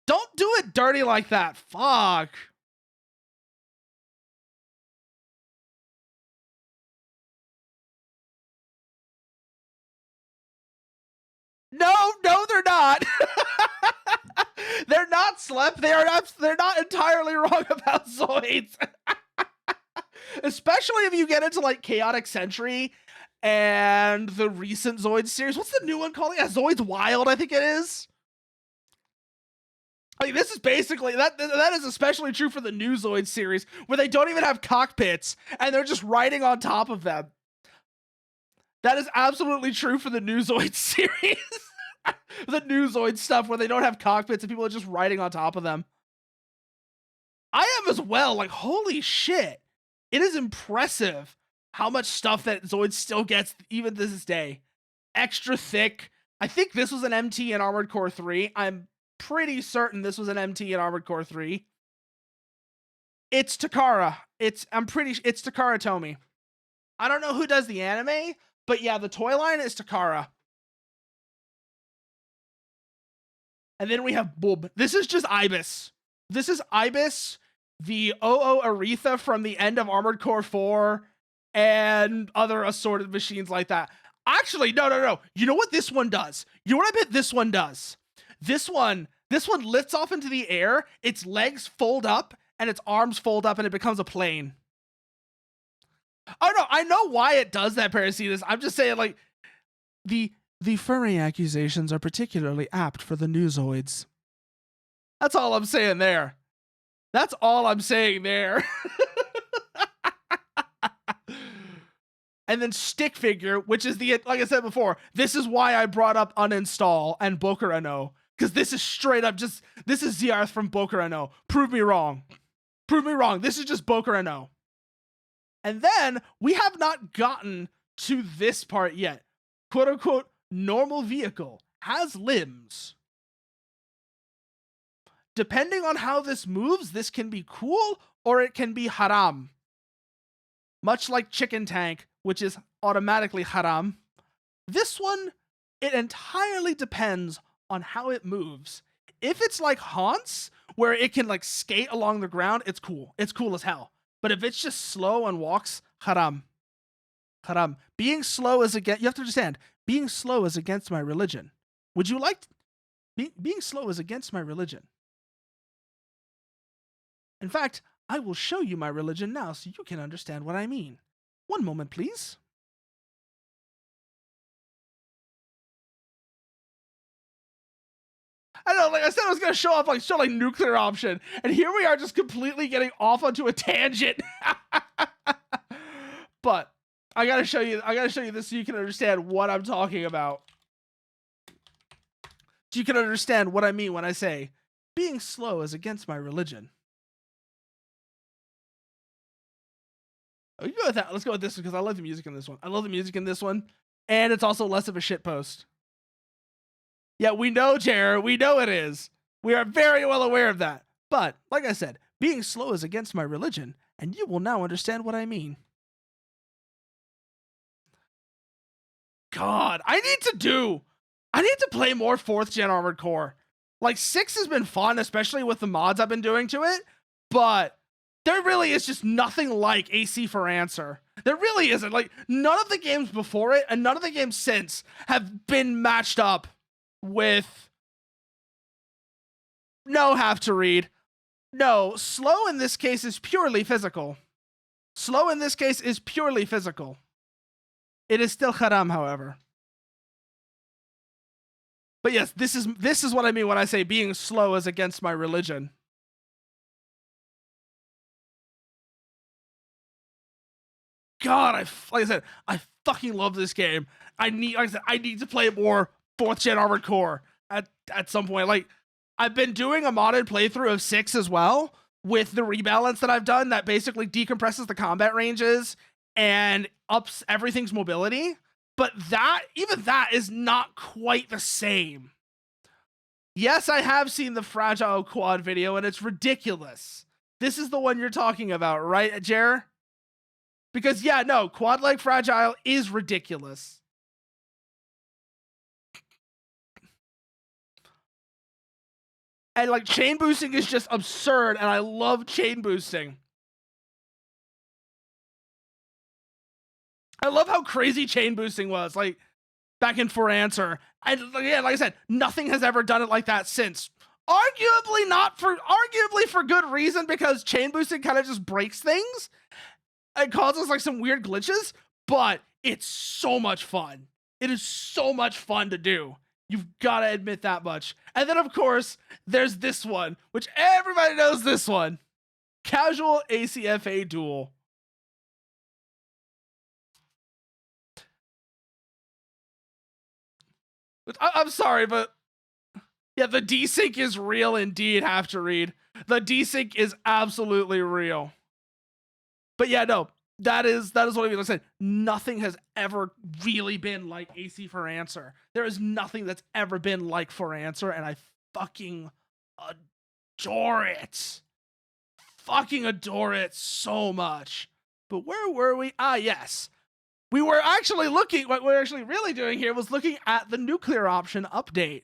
Don't do it dirty like that. Fuck. No, they're not. They're not, Slep. They're not entirely wrong about Zoids. Especially if you get into like Chaotic Sentry and the recent Zoids series. What's the new one called? Yeah, Zoids Wild, I think it is. Like, this is basically that is especially true for the new Zoids series, where they don't even have cockpits and they're just riding on top of them. That is absolutely true for the new Zoids series. The new Zoid stuff where they don't have cockpits and people are just riding on top of them. I am as well. Like, holy shit. It is impressive how much stuff that Zoid still gets even to this day. Extra thick. I think this was an MT in Armored Core 3. I'm pretty certain this was an MT in Armored Core 3. It's Takara. It's Takara Tomy. I don't know who does the anime, but yeah, the toy line is Takara. And then we have Boob. This is just Ibis. This is Ibis, the OO Aretha from the end of Armored Core 4, and other assorted machines like that. Actually, no. You know what this one does? You know what I bet this one does? This one lifts off into the air, its legs fold up, and its arms fold up, and it becomes a plane. Oh no, I know why it does that, Parasitas. I'm just saying, like, the furry accusations are particularly apt for the Newzoids. That's all I'm saying there. And then Stick Figure, which is like I said before, this is why I brought up Uninstall and Bokura no, because this is straight up this is Ziarth from Bokura no. Prove me wrong. This is just Bokura no. And then we have not gotten to this part yet. Quote unquote, normal vehicle has limbs. Depending on how this moves, this can be cool or it can be haram. Much like Chicken Tank, which is automatically haram. This one, it entirely depends on how it moves. If it's like Haunts, where it can like skate along the ground, it's cool. It's cool as hell. But if it's just slow and walks, haram. Haram. Being slow is against, you have to understand, being slow is against my religion. Would you like, being slow is against my religion. In fact, I will show you my religion now so you can understand what I mean. One moment, please. I know, like I said, I was gonna show off like nuclear option, and here we are just completely getting off onto a tangent. But I gotta show you this so you can understand what I'm talking about. So you can understand what I mean when I say being slow is against my religion. Oh, you go with that. Let's go with this one because I love the music in this one. I love the music in this one, and it's also less of a shit post. Yeah, we know, Jer. We know it is. We are very well aware of that. But, like I said, being slow is against my religion, and you will now understand what I mean. God, I need to play more 4th gen Armored Core. Like, 6 has been fun, especially with the mods I've been doing to it, but there really is just nothing like AC for Answer. There really isn't. Like, none of the games before it and none of the games since have been matched up with no have to read. No, slow in this case is purely physical. Slow in this case is purely physical. It is still haram, however. But yes, this is what I mean when I say being slow is against my religion. God, like I said, I fucking love this game. I need to play more 4th gen Armored Core at some point. Like, I've been doing a modded playthrough of 6 as well with the rebalance that I've done that basically decompresses the combat ranges and ups everything's mobility. But even that is not quite the same. Yes, I have seen the Fragile Quad video and it's ridiculous. This is the one you're talking about, right, Jer? Because yeah, no, quad leg Fragile is ridiculous. And like chain boosting is just absurd, and I love chain boosting. I love how crazy chain boosting was, like back in For Answer. And yeah, like I said, nothing has ever done it like that since. Arguably for good reason, because chain boosting kind of just breaks things. It causes like some weird glitches, but it's so much fun. It is so much fun to do. You've got to admit that much. And then, of course, there's this one, which everybody knows this one. Casual ACFA duel. I'm sorry, but yeah, the desync is real indeed, have to read. The desync is absolutely real. But yeah, no, that is what I mean. Like I said, nothing has ever really been like AC for Answer. There is nothing that's ever been like For Answer, and I fucking adore it. Fucking adore it so much. But where were we? Ah, yes. We were actually looking, what we're actually really doing here was looking at the nuclear option update.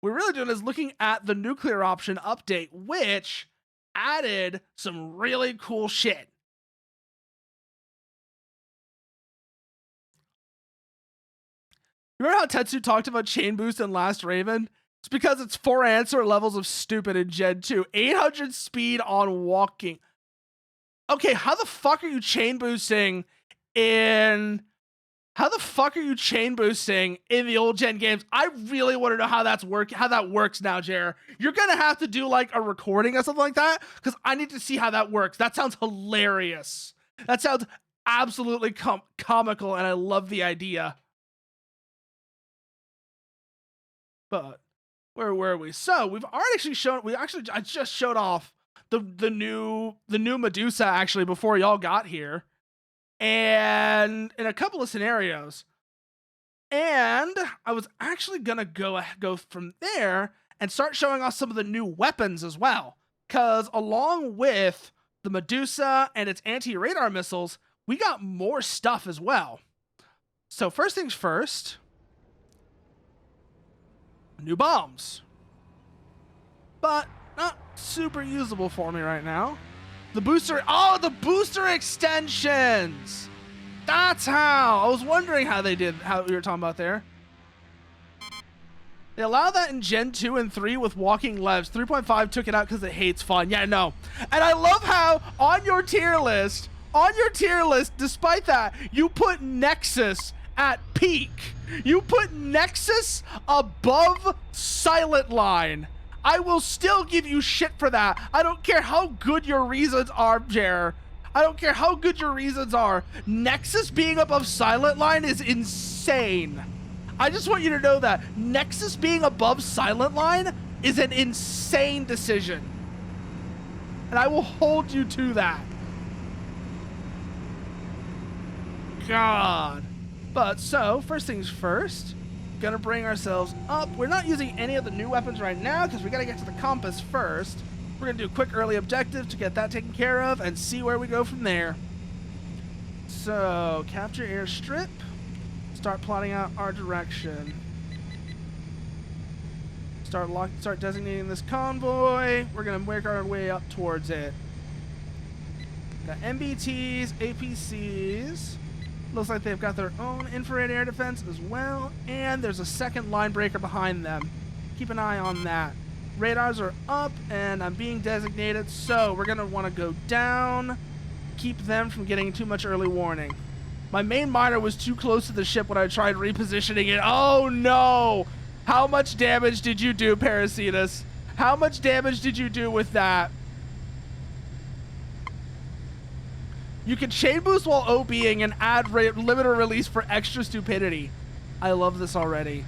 What we're really doing is looking at the nuclear option update, which added some really cool shit. Remember how Tetsu talked about chain boost in Last Raven? It's because it's 4 answer levels of stupid in Gen 2. 800 speed on walking. Okay, how the fuck are you chain boosting in... How the fuck are you chain boosting in the old gen games? I really want to know how that works now, Jer. You're gonna have to do like a recording or something like that, because I need to see how that works. That sounds hilarious. That sounds absolutely comical, and I love the idea. But where were we? So we've already actually shown. I just showed off the new Medusa actually before y'all got here, and in a couple of scenarios. And I was actually gonna go from there and start showing off some of the new weapons as well, because along with the Medusa and its anti-radar missiles, we got more stuff as well. So first things first, new bombs, but not super usable for me right now. The booster, oh, the booster extensions. That's how. I was wondering how you were talking about there. They allow that in Gen 2 and 3 with walking levs. 3.5 took it out because it hates fun. Yeah, no. And I love how on your tier list, despite that, you put Nexus at peak. You put Nexus above Silent Line. I will still give you shit for that. I don't care how good your reasons are, Jer. I don't care how good your reasons are. Nexus being above Silent Line is insane. I just want you to know that Nexus being above Silent Line is an insane decision. And I will hold you to that. God. But so, first things first, gonna bring ourselves up. We're not using any of the new weapons right now because we gotta get to the compass first. We're gonna do a quick early objective to get that taken care of and see where we go from there. So, capture airstrip. Start plotting out our direction. Start designating this convoy. We're gonna work our way up towards it. Got MBTs, APCs. Looks like they've got their own infrared air defense as well, and there's a second line breaker behind them. Keep an eye on that. Radars are up, and I'm being designated, so we're gonna want to go down, keep them from getting too much early warning. My main miner was too close to the ship when I tried repositioning it. Oh no! How much damage did you do, Parasitus? How much damage did you do with that? You can chain boost while OBing and add limiter release for extra stupidity. I love this already.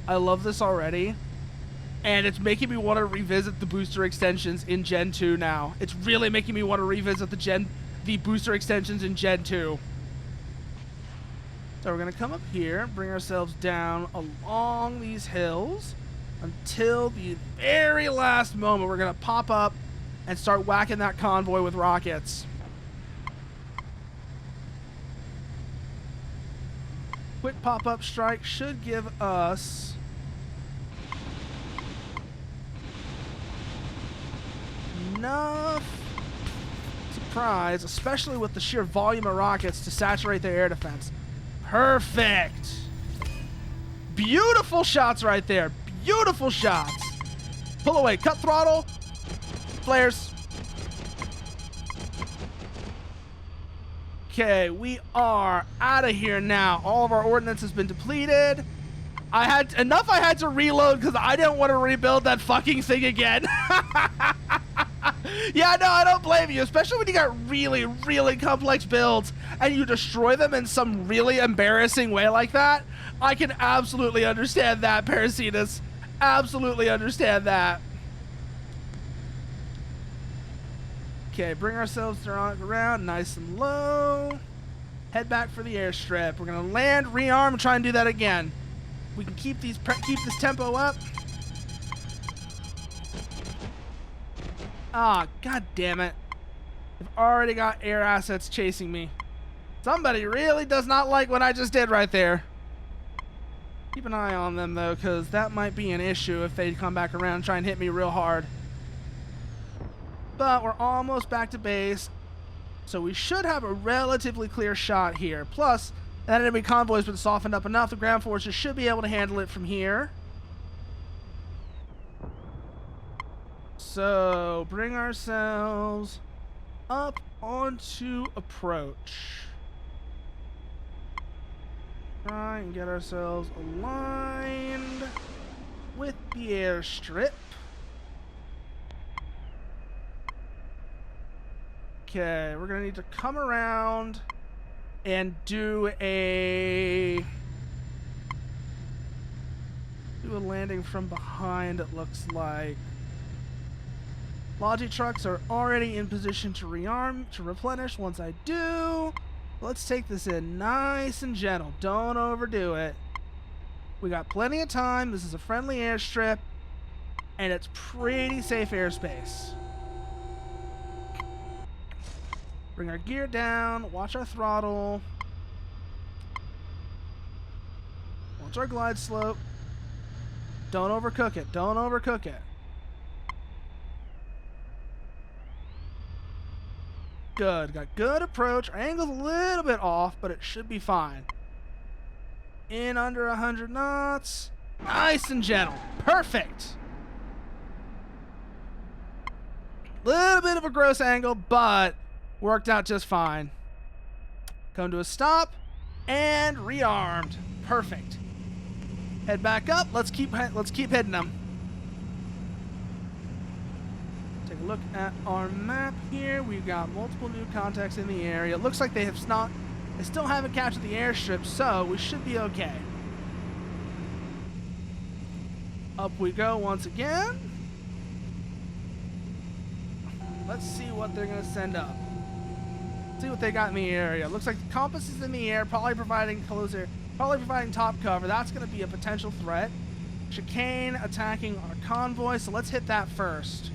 I love this already. And it's making me want to revisit the booster extensions in Gen 2 now. It's really making me want to revisit the booster extensions in Gen 2. So we're going to come up here, bring ourselves down along these hills until the very last moment. We're going to pop up and start whacking that convoy with rockets. Quick pop-up strike should give us enough surprise, especially with the sheer volume of rockets, to saturate their air defense. Perfect. Beautiful shots right there. Beautiful shots. Pull away. Cut throttle. Flares. Okay, we are out of here now. All of our ordnance has been depleted. I had to reload because I didn't want to rebuild that fucking thing again. Yeah, no, I don't blame you, especially when you got really, really complex builds and you destroy them in some really embarrassing way like that. I can absolutely understand that, Parasitus. Absolutely understand that. Okay, bring ourselves around nice and low. Head back for the airstrip. We're gonna land, rearm, and try and do that again. We can keep this tempo up. Ah, god damn it. I've already got air assets chasing me. Somebody really does not like what I just did right there. Keep an eye on them though, because that might be an issue if they come back around and try and hit me real hard. But we're almost back to base, so we should have a relatively clear shot here. Plus, that enemy convoy's been softened up enough, the ground forces should be able to handle it from here. So, bring ourselves up onto approach. Try and get ourselves aligned with the airstrip. Okay, we're gonna need to come around and do a landing from behind, it looks like. Logi trucks are already in position to rearm, to replenish once I do. Let's take this in nice and gentle. Don't overdo it. We got plenty of time. This is a friendly airstrip, and it's pretty safe airspace. Bring our gear down. Watch our throttle. Watch our glide slope. Don't overcook it. Don't overcook it. Good. Got good approach. Our angle's a little bit off, but it should be fine. In under 100 knots. Nice and gentle. Perfect. Little bit of a gross angle, but worked out just fine. Come to a stop and rearmed. Perfect. Head back up. Let's keep hitting them. Take a look at our map here. We've got multiple new contacts in the area. It looks like they still haven't captured the airstrip, so we should be okay. Up we go once again. Let's see what they're gonna send up. See what they got in the area. Looks like the compass is in the air, probably providing top cover. That's going to be a potential threat. Chicane attacking our convoy, so let's hit that first.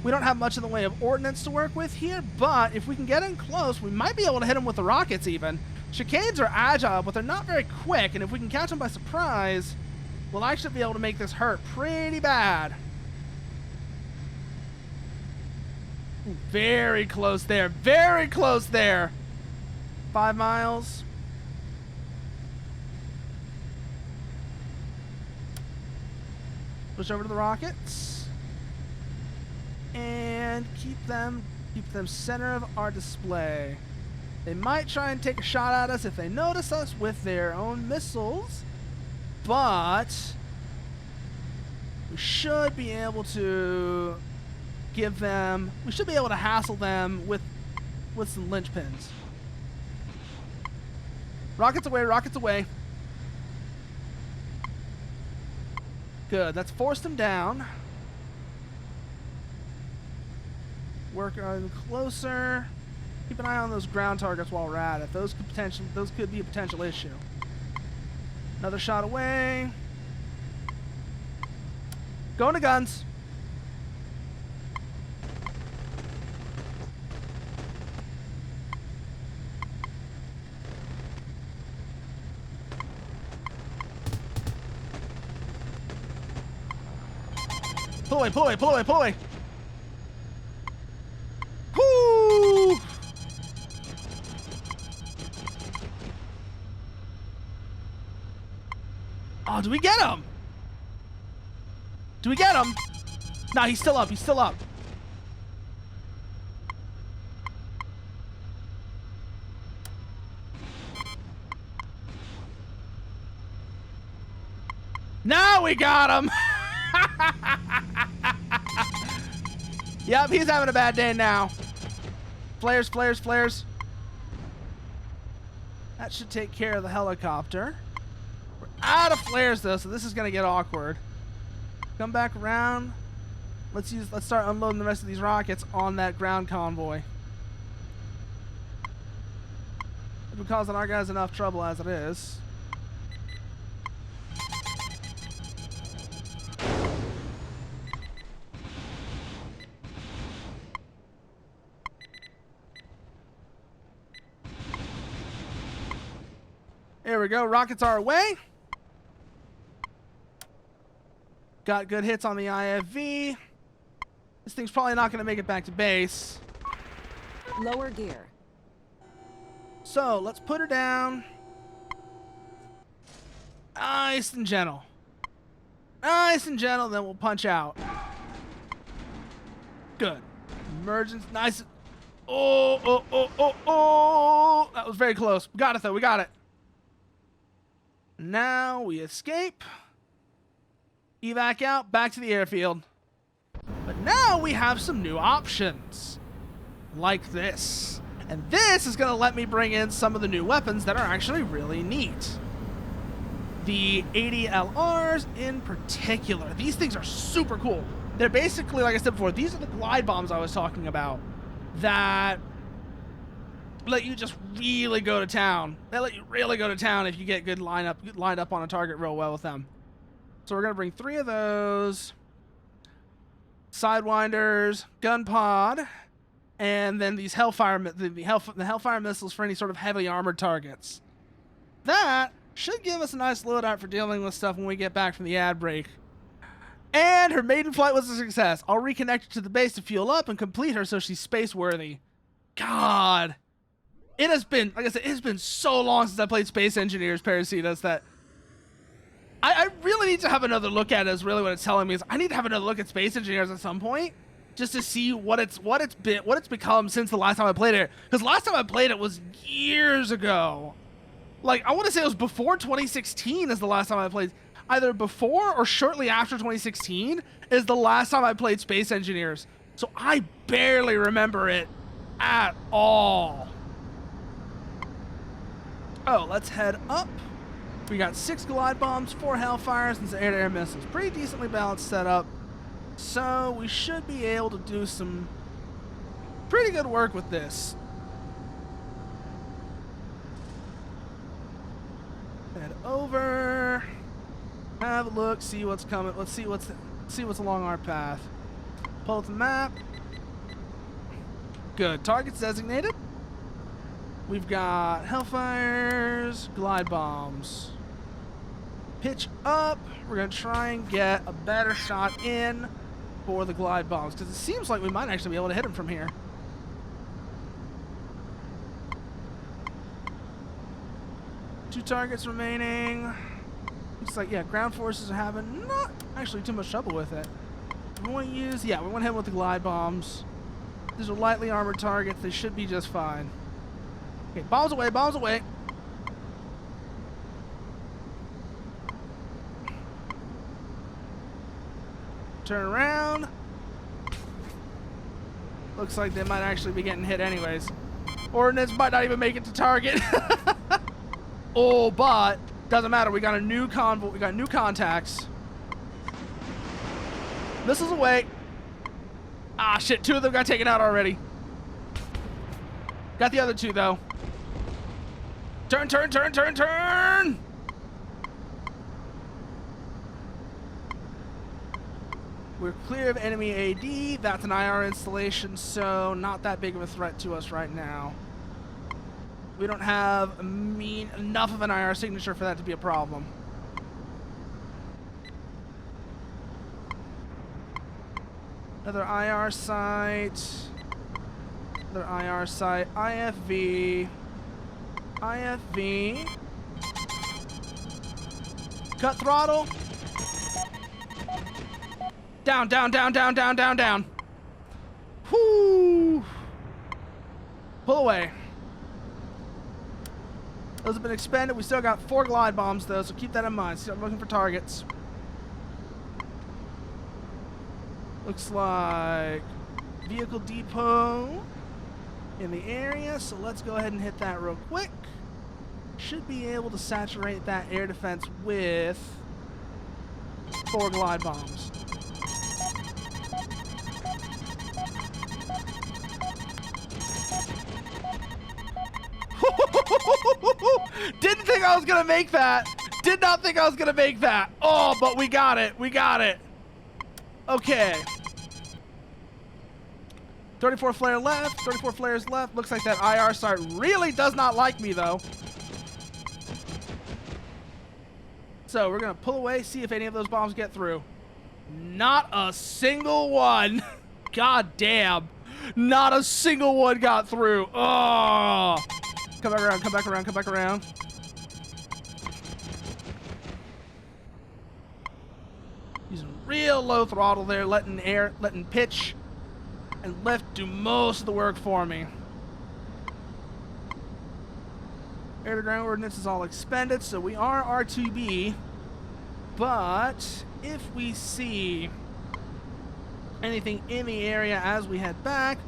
We don't have much in the way of ordnance to work with here, but if we can get in close, we might be able to hit them with the rockets even. Chicanes are agile, but they're not very quick, and if we can catch them by surprise, we'll actually be able to make this hurt pretty bad. Ooh, very close there. Very close there. 5 miles. Push over to the rockets. And keep them center of our display. They might try and take a shot at us if they notice us with their own missiles, but we should be able to hassle them with some linchpins. Rockets away, rockets away. Good, that's forced them down. Work on closer. Keep an eye on those ground targets while we're at it. Those could be a potential issue. Another shot away. Going to guns. Pull away, pull away, pull away, pull away. Whoo! Oh, do we get him? Do we get him? Nah, he's still up, he's still up. Now we got him! Yep, he's having a bad day now. Flares, flares, flares. That should take care of the helicopter. We're out of flares though, so this is gonna get awkward. Come back around. Let's start unloading the rest of these rockets on that ground convoy. We've been causing our guys enough trouble as it is. There we go. Rockets are away. Got good hits on the IFV. This thing's probably not going to make it back to base. Lower gear. So, let's put her down. Nice and gentle. Nice and gentle, then we'll punch out. Good. Emergence, nice. Oh, oh, oh, oh, oh. That was very close. We got it, though. We got it. Now we escape. Evac out, back to the airfield. But now we have some new options. Like this. And this is going to let me bring in some of the new weapons that are actually really neat. The 80LRs in particular. These things are super cool. They're basically, like I said before, these are the glide bombs I was talking about that let you just really go to town. They let you really go to town if you get good lined up on a target real well with them. So we're gonna bring 3 of those, sidewinders, gun pod, and then these Hellfire missiles for any sort of heavily armored targets. That should give us a nice loadout for dealing with stuff when we get back from the ad break. And her maiden flight was a success. I'll reconnect her to the base to fuel up and complete her so she's space worthy. God. It has been, like I said, it's been so long since I played Space Engineers Parasitas that I really need to have another look at it, is really what it's telling me. Is I need to have another look at Space Engineers at some point just to see what it's become since the last time I played it. Because last time I played it was years ago. Like, I want to say it was before 2016 is the last time I played. Either before or shortly after 2016 is the last time I played Space Engineers. So I barely remember it at all. Oh, let's head up. We got 6 glide bombs, 4 Hellfires, and some air-to-air missiles. Pretty decently balanced setup. So we should be able to do some pretty good work with this. Head over. Have a look, see what's coming. Let's see what's along our path. Pull up the map. Good. Targets designated. We've got Hellfires, glide bombs. Pitch up. We're going to try and get a better shot in for the glide bombs, because it seems like we might actually be able to hit them from here. Two targets remaining. Looks like, yeah, ground forces are having not actually too much trouble with it. We want to use, yeah, we want to hit them with the glide bombs. These are lightly armored targets. They should be just fine. Okay, bombs away, bombs away. Turn around. Looks like they might actually be getting hit anyways. Ordnance might not even make it to target. Oh, but doesn't matter. We got a new convoy. We got new contacts. Missiles away. Ah, shit. 2 of them got taken out already. Got the other 2 though. Turn, turn, turn, turn, turn. We're clear of enemy AD. That's an IR installation, so not that big of a threat to us right now. We don't have enough of an IR signature for that to be a problem. Another IR site. Another IR site. IFV. IFV. Cut throttle. Down, down, down, down, down, down, down. Whoo! Pull away. Those have been expended. We still got 4 glide bombs though, so keep that in mind. See, I'm looking for targets. Looks like vehicle depot in the area, so let's go ahead and hit that real quick. Should be able to saturate that air defense with 4 glide bombs. Didn't think I was gonna make that. Did not think I was gonna make that. Oh, but we got it. We got it. Okay. 34 flare left. 34 flares left. Looks like that IR site really does not like me though. So we're gonna pull away, see if any of those bombs get through. Not a single one. God damn. Not a single one got through. Oh. Come back around, come back around, come back around. Using real low throttle there, letting pitch and lift do most of the work for me. Air to ground ordnance is all expended, so we are R2B. But if we see anything in the area as we head back,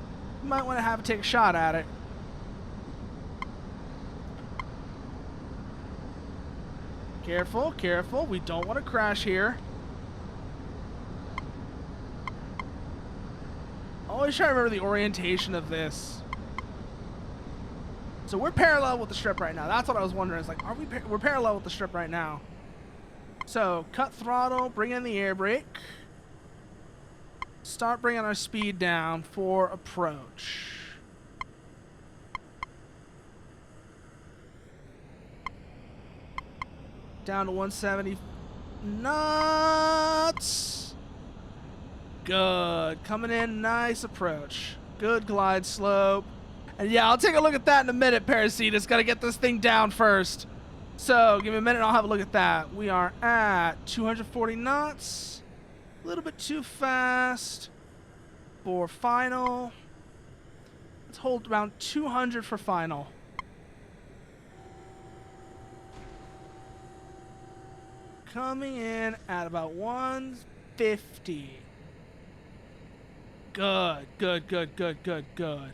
we might want to have to take a shot at it. Careful, careful. We don't want to crash here. Always try to remember the orientation of this. So we're parallel with the strip right now. That's what I was wondering. It's like, are we're parallel with the strip right now. So cut throttle, bring in the air brake. Start bringing our speed down for approach. Down to 170 knots. Good. Coming in, nice approach. Good glide slope. And yeah, I'll take a look at that in a minute, Parasitus. Gotta get this thing down first. So, give me a minute and I'll have a look at that. We are at 240 knots. A little bit too fast for final. Let's hold around 200 for final. Coming in at about 150. Good, good, good, good, good, good.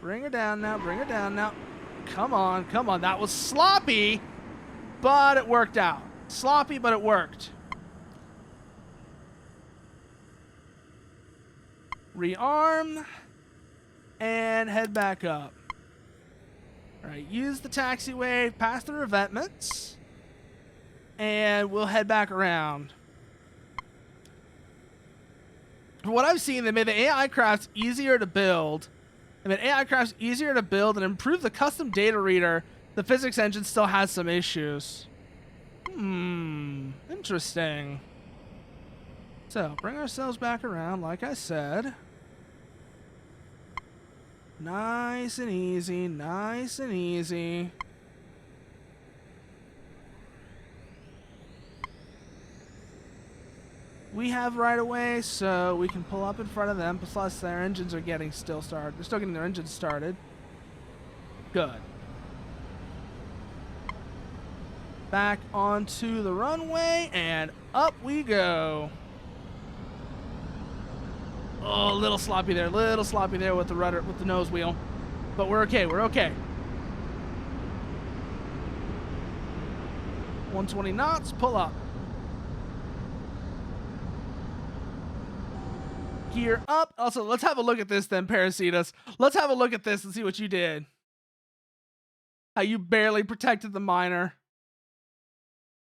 Bring her down now, bring her down now. Come on, come on. That was sloppy, but it worked out. Sloppy, but it worked. Rearm and head back up. All right, use the taxiway, pass the revetments, and we'll head back around. From what I've seen, they made the AI crafts easier to build. They made AI crafts easier to build and improved the custom data reader. The physics engine still has some issues. Interesting. So, bring ourselves back around, like I said. Nice and easy, nice and easy. We have right away, so we can pull up in front of them. Plus, their engines are getting still started. They're still getting their engines started. Good. Back onto the runway, and up we go. Oh, a little sloppy there with the rudder, with the nose wheel. But we're okay, we're okay. 120 knots, pull up. Gear up. Also, let's have a look at this then, Parasitus. Let's have a look at this and see what you did. How you barely protected the miner.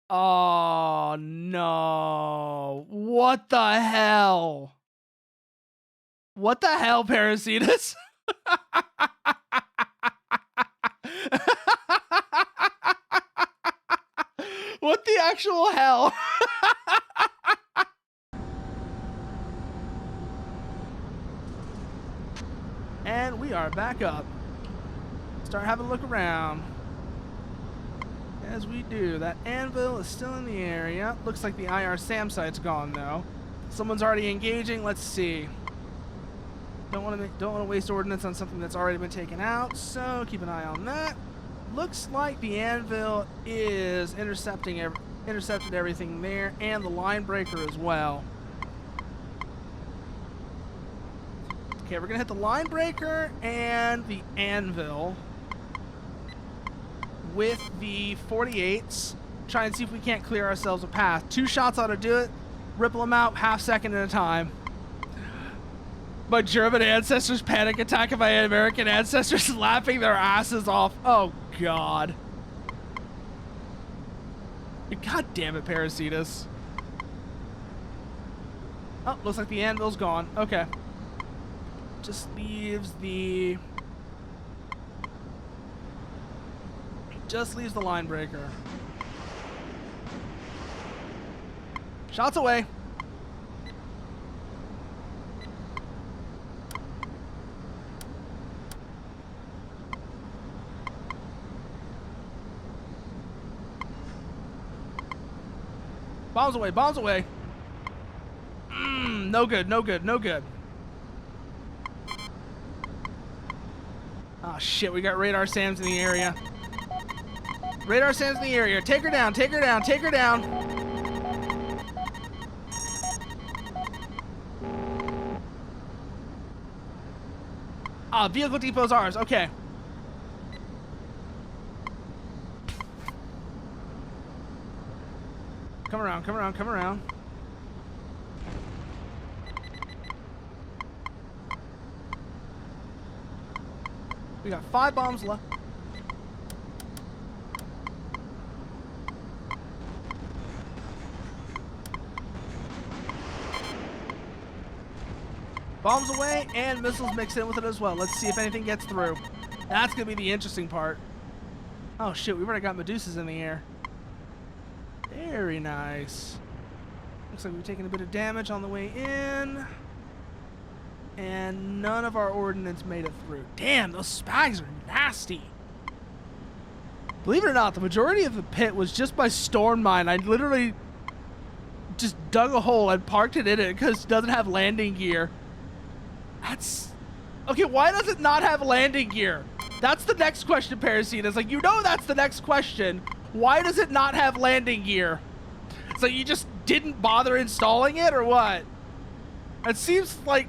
Oh, no. What the hell? What the hell, Parasitus? What the actual hell? And we are back up. Start having a look around. As we do, that anvil is still in the area. Looks like the IR SAM site's gone though. Someone's already engaging. Let's see. Don't want to waste ordnance on something that's already been taken out. So keep an eye on that. Looks like the anvil is intercepted everything there, and the line breaker as well. Okay, we're gonna hit the line breaker and the anvil with the 48s. Try and see if we can't clear ourselves a path. 2 shots ought to do it. Ripple them out half second at a time. My German ancestors panic attack of my American ancestors laughing their asses off. Oh God. God damn it, Parasitus. Oh, looks like the anvil's gone. Okay. Just leaves the line breaker. Shots away. Bombs away, bombs away. No good, no good, no good. Oh shit, we got radar SAMs in the area. Radar SAMs in the area. Take her down, take her down, take her down. Ah, vehicle depot's ours, okay. Come around, come around, come around. We got 5 bombs left. Bombs away and missiles mixed in with it as well. Let's see if anything gets through. That's going to be the interesting part. Oh shit, we've already got Medusas in the air. Very nice. Looks like we've taken a bit of damage on the way in. And none of our ordnance made it through. Damn, those spags are nasty. Believe it or not, the majority of the pit was just by storm mine. I literally just dug a hole and parked it in it because it doesn't have landing gear. That's... Okay, why does it not have landing gear? That's the next question, Parasite. It's like, you know that's the next question. Why does it not have landing gear? It's like you just didn't bother installing it or what? It seems like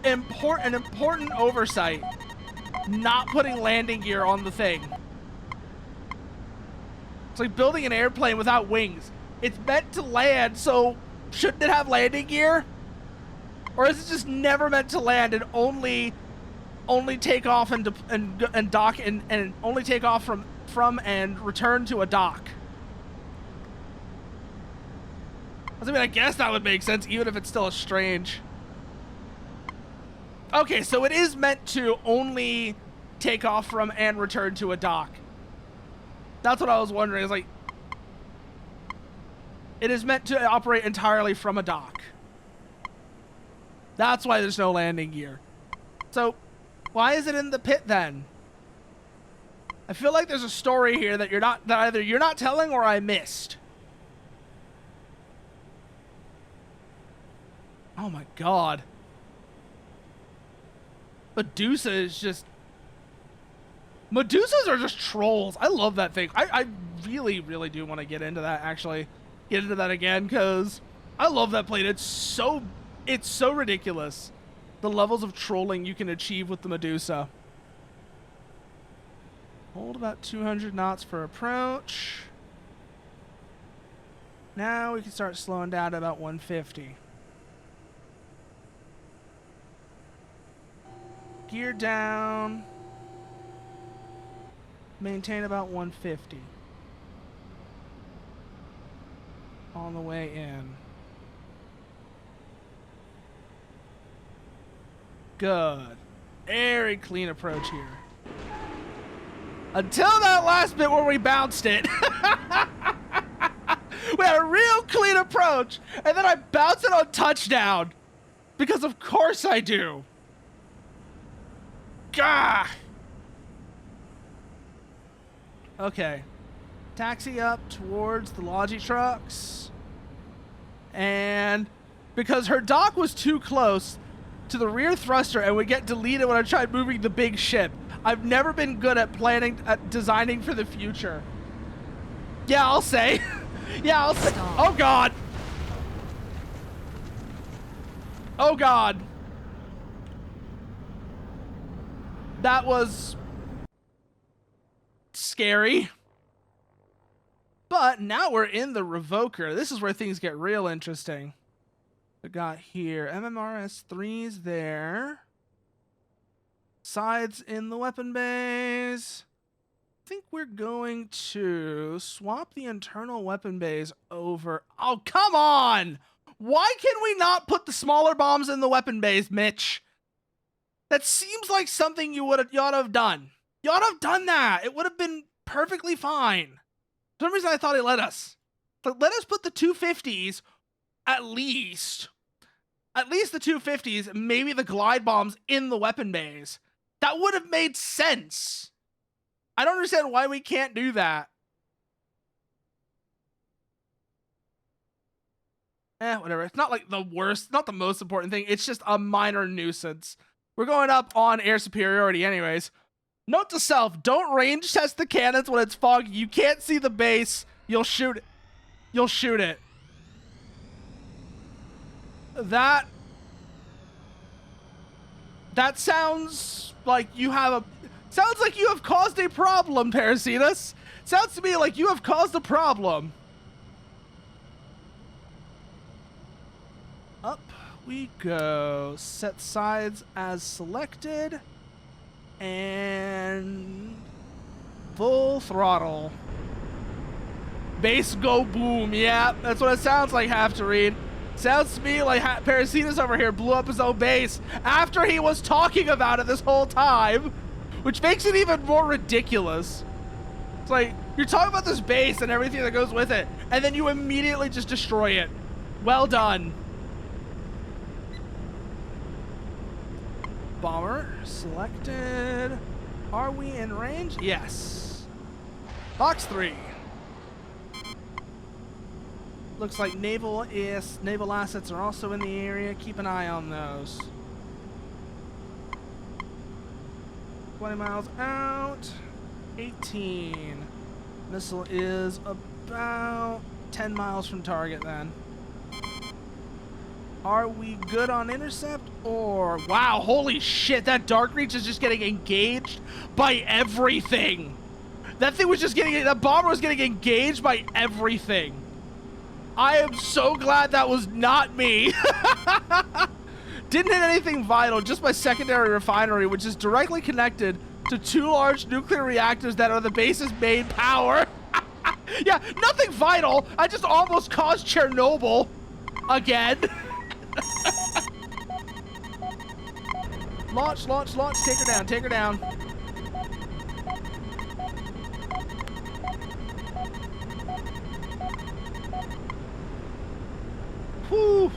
an important oversight. Not putting landing gear on the thing. It's like building an airplane without wings. It's meant to land, so shouldn't it have landing gear? Or is it just never meant to land and only take off and dock and only take off from and return to a dock? I mean, I guess that would make sense, even if it's still strange. Okay, so it is meant to only take off from and return to a dock. That's what I was wondering. It's like, it is meant to operate entirely from a dock. That's why there's no landing gear. So, why is it in the pit then? I feel like there's a story here that either you're not telling or I missed. Oh my god. Medusa is just... Medusas are just trolls. I love that thing. I really, really do want to get into that, actually. Get into that again, because I love that plane. It's so ridiculous. The levels of trolling you can achieve with the Medusa. Hold about 200 knots for approach. Now we can start slowing down to about 150. Gear down. Maintain about 150. On the way in. Good. Very clean approach here. Until that last bit where we bounced it. We had a real clean approach, and then I bounced it on touchdown. Because of course I do. Gah! Okay. Taxi up towards the Logi trucks. And because her dock was too close to the rear thruster and would get deleted when I tried moving the big ship. I've never been good at designing for the future. Yeah, I'll say. Yeah, I'll say. Oh god. Oh god. That was scary. But now we're in the Revoker. This is where things get real interesting. We got here MMRS 3's there. Sides in the weapon bays. I think we're going to swap the internal weapon bays over. Oh, come on! Why can we not put the smaller bombs in the weapon bays, Mitch? That seems like something you ought to have done. You ought to have done that. It would have been perfectly fine. For some reason I thought he let us. But let us put the 250s at least the 250s, maybe the glide bombs in the weapon bays. That would have made sense. I don't understand why we can't do that. Whatever. It's not like the worst, not the most important thing. It's just a minor nuisance. We're going up on air superiority anyways. Note to self, don't range test the cannons when it's foggy. You can't see the base. You'll shoot it. You'll shoot it. That sounds like you have caused a problem, Parasitus. Sounds to me like you have caused a problem. Up we go. Set sides as selected. And full throttle. Base go boom. Yeah, that's what it sounds like, have to read. Sounds to me like Parasitas over here blew up his own base after he was talking about it this whole time, which makes it even more ridiculous. It's like, you're talking about this base and everything that goes with it, and then you immediately just destroy it. Well done. Bomber selected. Are we in range? Yes. Box 3. Looks like naval assets are also in the area. Keep an eye on those. 20 miles out. 18. Missile is about 10 miles from target then. Are we good on intercept or... Wow, holy shit, that Dark Reach is just getting engaged by everything. That thing was just getting... That bomber was getting engaged by everything. I am so glad that was not me. Didn't hit anything vital, just my secondary refinery, which is directly connected to 2 large nuclear reactors that are the base's main power. Yeah, nothing vital. I just almost caused Chernobyl again. Launch, launch, launch. Take her down, take her down. Whew.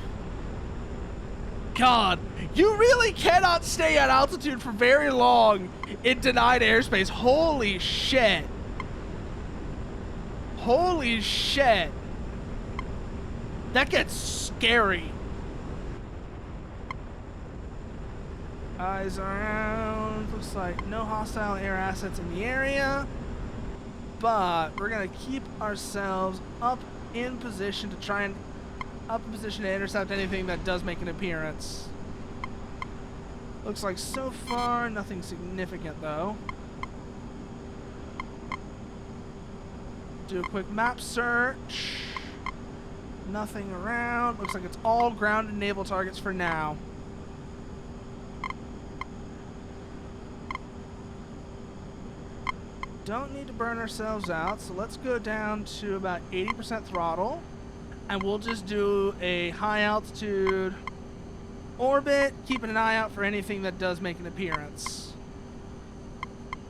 God, you really cannot stay at altitude for very long in denied airspace. Holy shit. Holy shit. That gets scary. Eyes around. Looks like no hostile air assets in the area. But we're going to keep ourselves up in position to try and intercept anything that does make an appearance. Looks like so far nothing significant though. Do a quick map search. Nothing around. Looks like it's all ground and naval targets for now. Don't need to burn ourselves out, so let's go down to about 80% throttle. And we'll just do a high altitude orbit, keeping an eye out for anything that does make an appearance.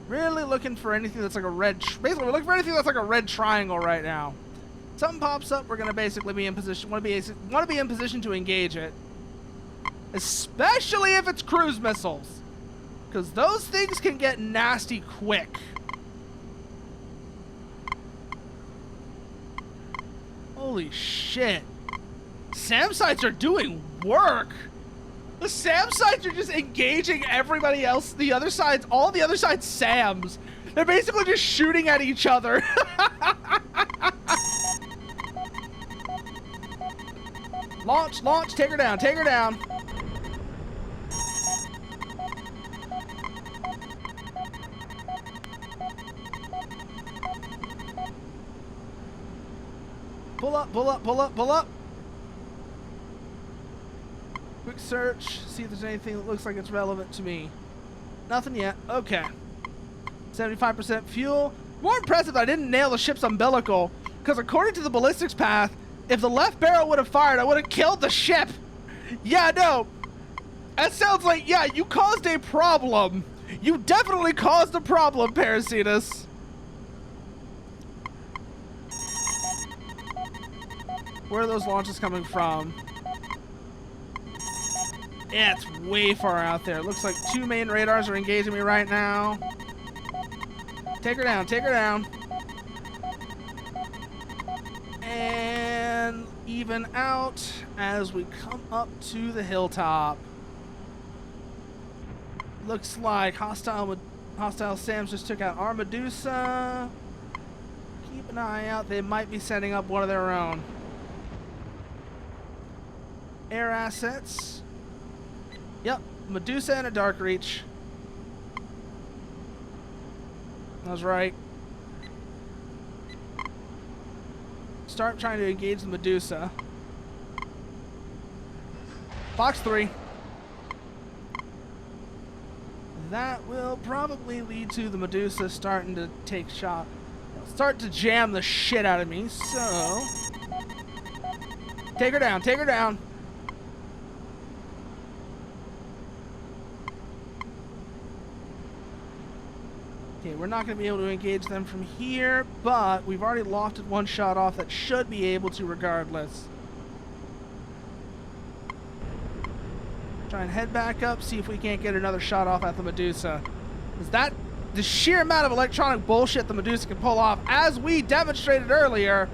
Really looking for anything that's like a red, basically we're looking for anything that's like a red triangle right now. Something pops up, we're gonna basically be in position, want to be in position to engage it. Especially if it's cruise missiles. Because those things can get nasty quick. Holy shit. SAM sites are doing work. The SAM sites are just engaging everybody else. The other sides, all the other sides SAMs. They're basically just shooting at each other. Launch, launch, take her down, take her down. Pull up, pull up, pull up, pull up. Quick search, see if there's anything that looks like it's relevant to me. Nothing yet. Okay. 75% fuel. More impressive, I didn't nail the ship's umbilical, because according to the ballistics path, if the left barrel would have fired, I would have killed the ship. Yeah, no. That sounds like, yeah, you caused a problem. You definitely caused a problem, Parasitas. Where are those launches coming from? Yeah, it's way far out there. Looks like 2 main radars are engaging me right now. Take her down, take her down. And even out as we come up to the hilltop. Looks like hostile SAMs just took out our Medusa. Keep an eye out. They might be setting up one of their own. Air assets. Yep, Medusa and a Dark Reach. I was right. Start trying to engage the Medusa. Box 3. that will probably lead to the Medusa starting to start to jam the shit out of me, so... Take her down, take her down. Okay, we're not going to be able to engage them from here, but we've already lofted one shot off that should be able to regardless. Try and head back up, see if we can't get another shot off at the Medusa. Is that the sheer amount of electronic bullshit the Medusa can pull off, as we demonstrated earlier,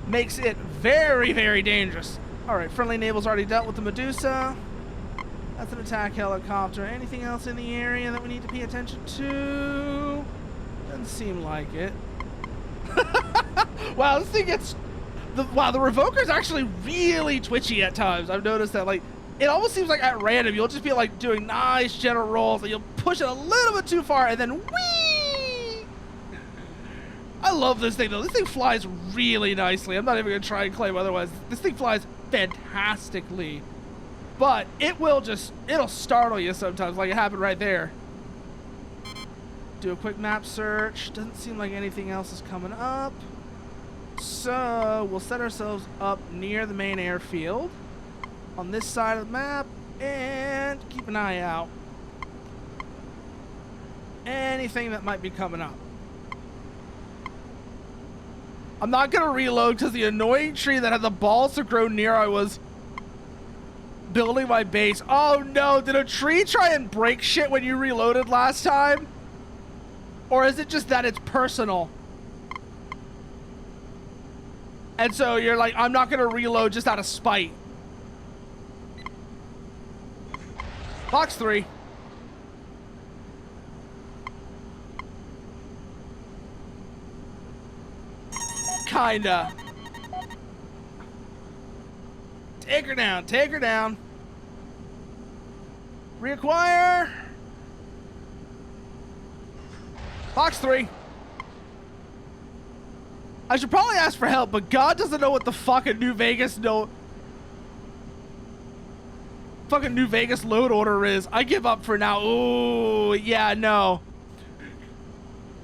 makes it very, very dangerous. Alright, friendly naval's already dealt with the Medusa. That's an attack helicopter. Anything else in the area that we need to pay attention to? Doesn't seem like it. Wow, this thing gets... Wow, the Revoker's actually really twitchy at times. I've noticed that, like, it almost seems like at random, you'll just be, like, doing nice gentle rolls, and you'll push it a little bit too far, and then whee! I love this thing, though. This thing flies really nicely. I'm not even going to try and claim otherwise. This thing flies fantastically. But it will it'll startle you sometimes, like it happened right there. Do a quick map search. Doesn't seem like anything else is coming up. So we'll set ourselves up near the main airfield on this side of the map and keep an eye out. Anything that might be coming up. I'm not going to reload because the annoying tree that had the balls to grow near I was building my base. Oh no, did a tree try and break shit when you reloaded last time? Or is it just that it's personal? And so you're like, I'm not gonna reload just out of spite. Box 3. Kinda. Take her down, take her down. Reacquire. Box 3. I should probably ask for help, but God doesn't know what the fucking New Vegas fucking New Vegas load order is. I give up for now. Ooh, yeah, no.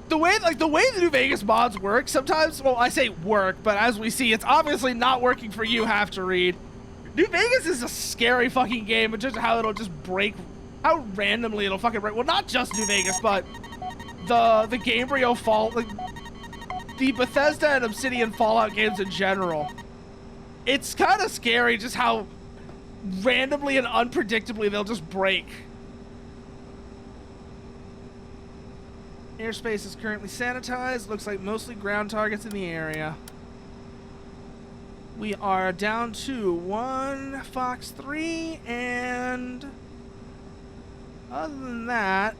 The way the New Vegas mods work sometimes, well, I say work, but as we see, it's obviously not working for you, have to read. New Vegas is a scary fucking game in terms of how it'll just break, how randomly it'll fucking break. Well, not just New Vegas, but the Gamebryo Fall, like the Bethesda and Obsidian Fallout games in general. It's kind of scary just how randomly and unpredictably they'll just break. Airspace is currently sanitized. Looks like mostly ground targets in the area. We are down to 1 Fox 3, and other than that,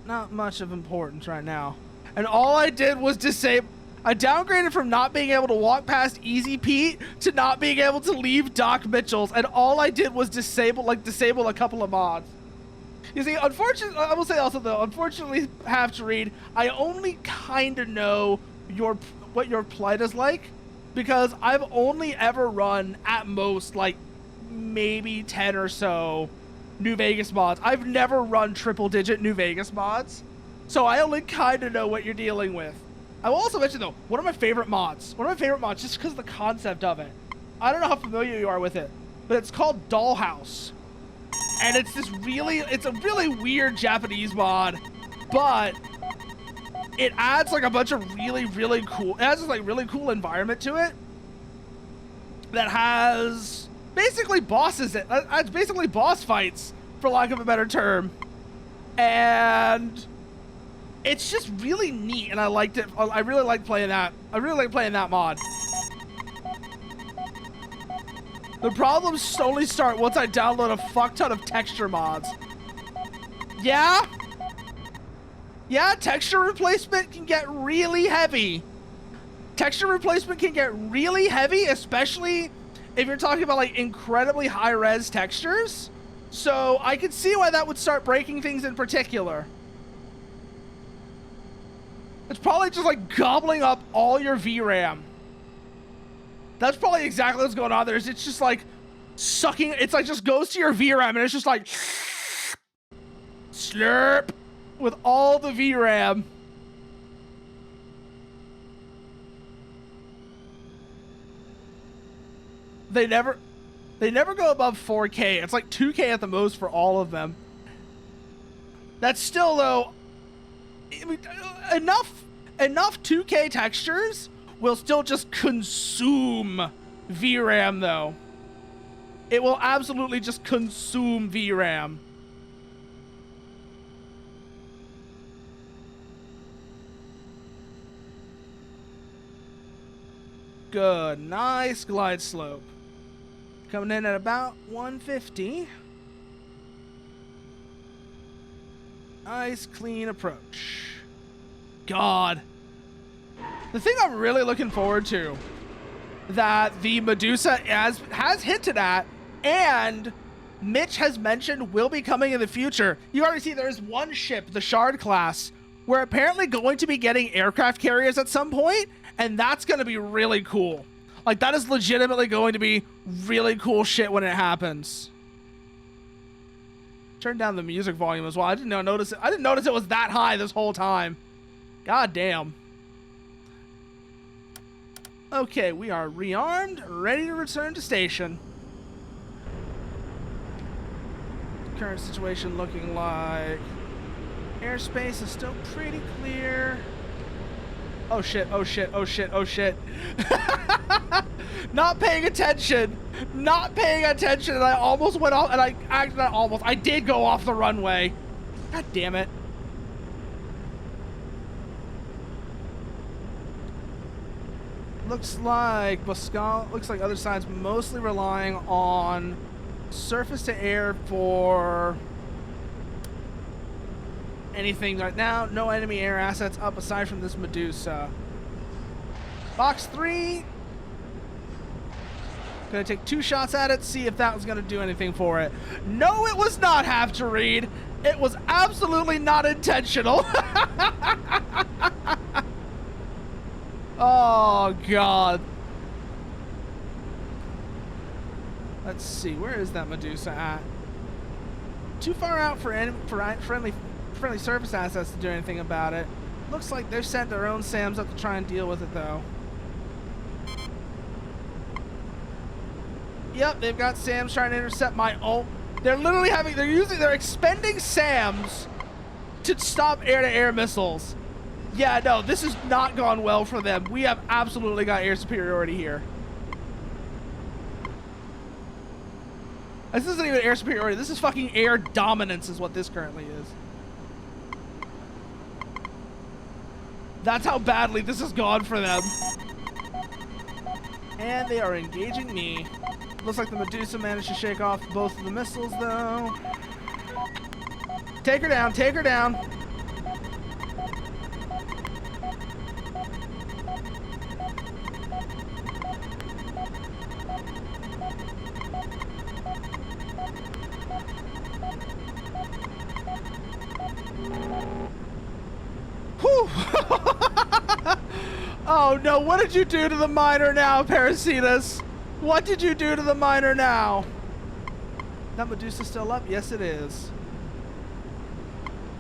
not much of importance right now. And all I did was disable. I downgraded from not being able to walk past Easy Pete to not being able to leave Doc Mitchell's, and all I did was disable a couple of mods. You see, unfortunately, I will say also though, unfortunately, have to read. I only kind of know what your plight is like, because I've only ever run at most like maybe 10 or so New Vegas mods. I've never run triple-digit New Vegas mods, so I only kind of know what you're dealing with. I will also mention though, one of my favorite mods, just because of the concept of it. I don't know how familiar you are with it, but it's called Dollhouse. And it's a really weird Japanese mod, but it adds like a bunch of really cool, it has this like really cool environment to it that has basically it's basically boss fights, for lack of a better term. And it's just really neat, and I liked it. I really like playing that. I really like playing that mod. The problems only start once I download a fuck ton of texture mods. Yeah? Yeah, texture replacement can get really heavy. Texture replacement can get really heavy, especially if you're talking about like incredibly high-res textures. So I could see why that would start breaking things in particular. It's probably just like gobbling up all your VRAM. That's probably exactly what's going on there. It's just like sucking. It's like just goes to your VRAM and it's just like Slurp with all the VRAM. They never go above 4K. It's like 2K at the most for all of them. That's still, though, enough 2K textures will still just consume VRAM, though. It will absolutely just consume VRAM. Good. Nice glide slope. Coming in at about 150. Nice, clean approach. God. The thing I'm really looking forward to that the Medusa has hinted at and Mitch has mentioned will be coming in the future. You already see there's one ship, the Shard class, we're apparently going to be getting aircraft carriers at some point, and that's going to be really cool. Like, that is legitimately going to be really cool shit when it happens. Turn down the music volume as well. I didn't notice it was that high this whole time. God damn. Okay, we are rearmed, ready to return to station. Current situation looking like airspace is still pretty clear. Oh shit, oh shit, oh shit, oh shit. Not paying attention. Not paying attention, and I almost went off, and I did go off the runway. God damn it. Looks like other side's mostly relying on surface to air for anything right now. No enemy air assets up aside from this Medusa. Box 3. Gonna take 2 shots at it, see if that was gonna do anything for it. No, it was not have to read. It was absolutely not intentional. Oh, God. Let's see, where is that Medusa at? Too far out for friendly surface assets to do anything about it. Looks like they've sent their own SAMs up to try and deal with it, though. Yep, they've got SAMs trying to intercept my ult. They're literally they're expending SAMs to stop air-to-air missiles. Yeah, no, this has not gone well for them. We have absolutely got air superiority here. This isn't even air superiority. This is fucking air dominance is what this currently is. That's how badly this has gone for them. And they are engaging me. Looks like the Medusa managed to shake off both of the missiles, though. Take her down, take her down. Whew. Oh no, what did you do to the miner now, Parasitas? What did you do to the miner now? That Medusa still up? Yes, it is.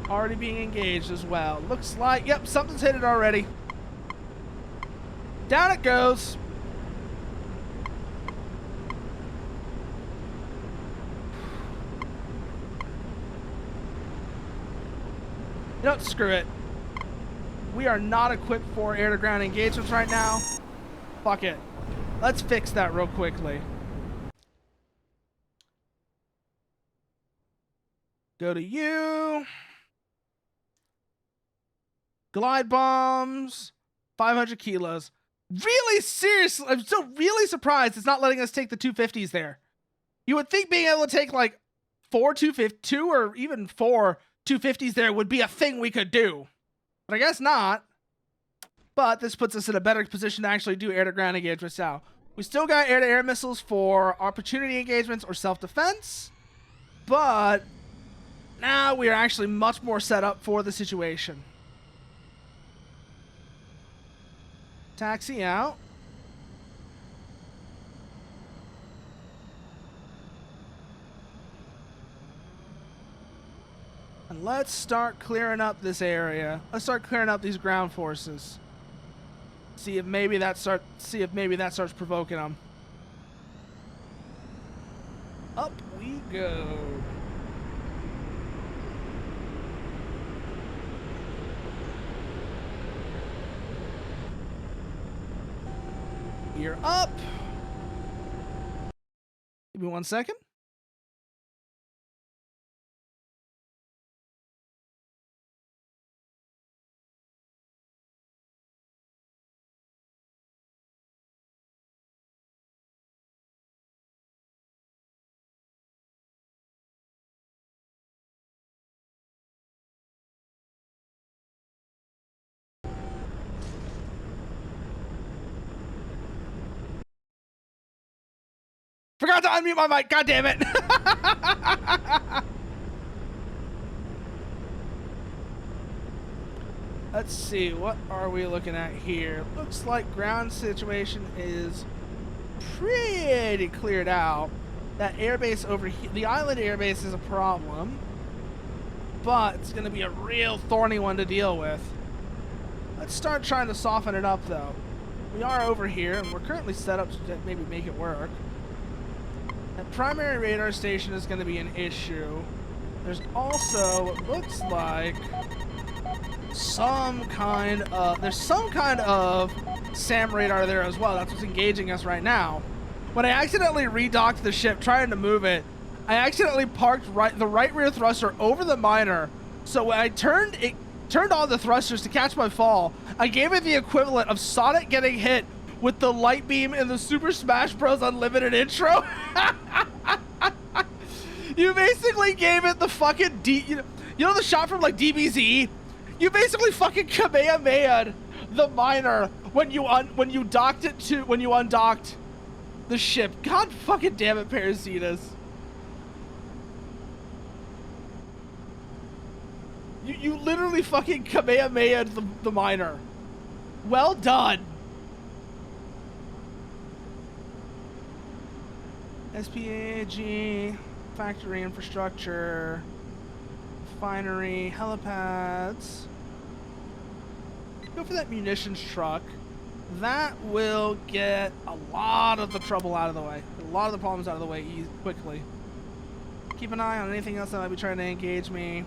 Already being engaged as well. Looks like, yep, something's hit it already. Down it goes. You know what? Screw it. We are not equipped for air-to-ground engagements right now. Fuck it. Let's fix that real quickly. Go to you. Glide bombs. 500 kilos. Really seriously, I'm still really surprised it's not letting us take the 250s there. You would think being able to take like 2 or even 4 250s there would be a thing we could do. But I guess not. But this puts us in a better position to actually do air-to-ground engagements now. We still got air-to-air missiles for opportunity engagements or self-defense. But now we are actually much more set up for the situation. Taxi out. And let's start clearing up this area. Let's start clearing up these ground forces. See if maybe that starts provoking them. Up we go. You're up. Give me 1 second. Forgot to unmute my mic. God damn it. Let's see. What are we looking at here? Looks like ground situation is pretty cleared out. That airbase over here, the island airbase is a problem, but it's going to be a real thorny one to deal with. Let's start trying to soften it up, though. We are over here, and we're currently set up to maybe make it work. That primary radar station is going to be an issue. There's also what looks like some kind of SAM radar there as well. That's what's engaging us right now. When I accidentally redocked the ship trying to move it, I accidentally parked the right rear thruster over the miner. So when I turned on the thrusters to catch my fall, I gave it the equivalent of Sonic getting hit with the light beam in the Super Smash Bros. Unlimited intro. You basically gave it the fucking you know the shot from like DBZ? You basically fucking Kamehameha'd the miner when you undocked the ship. God fucking damn it, Parasitas. You literally fucking Kamehameha'd the miner. Well done. SPAG, factory infrastructure, refinery, helipads. Go for that munitions truck. That will get a lot of the trouble out of the way. A lot of the problems out of the way quickly. Keep an eye on anything else that might be trying to engage me.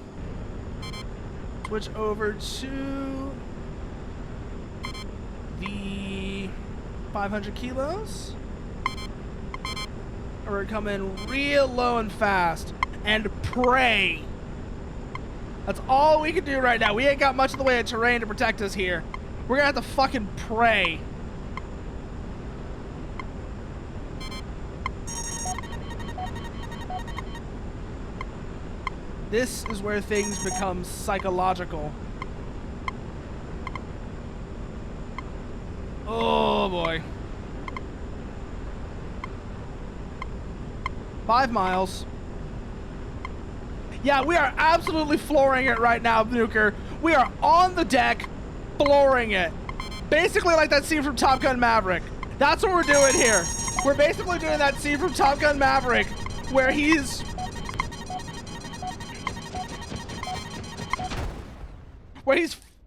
Switch over to the 500 kilos. We're coming real low and fast and pray. That's all we can do right now. We ain't got much of the way of terrain to protect us here. We're gonna have to fucking pray. This is where things become psychological. Oh boy. 5 miles. Yeah, we are absolutely flooring it right now, Nuker. We are on the deck, flooring it. Basically like that scene from Top Gun Maverick. That's what we're doing here. We're basically doing that scene from Top Gun Maverick where he's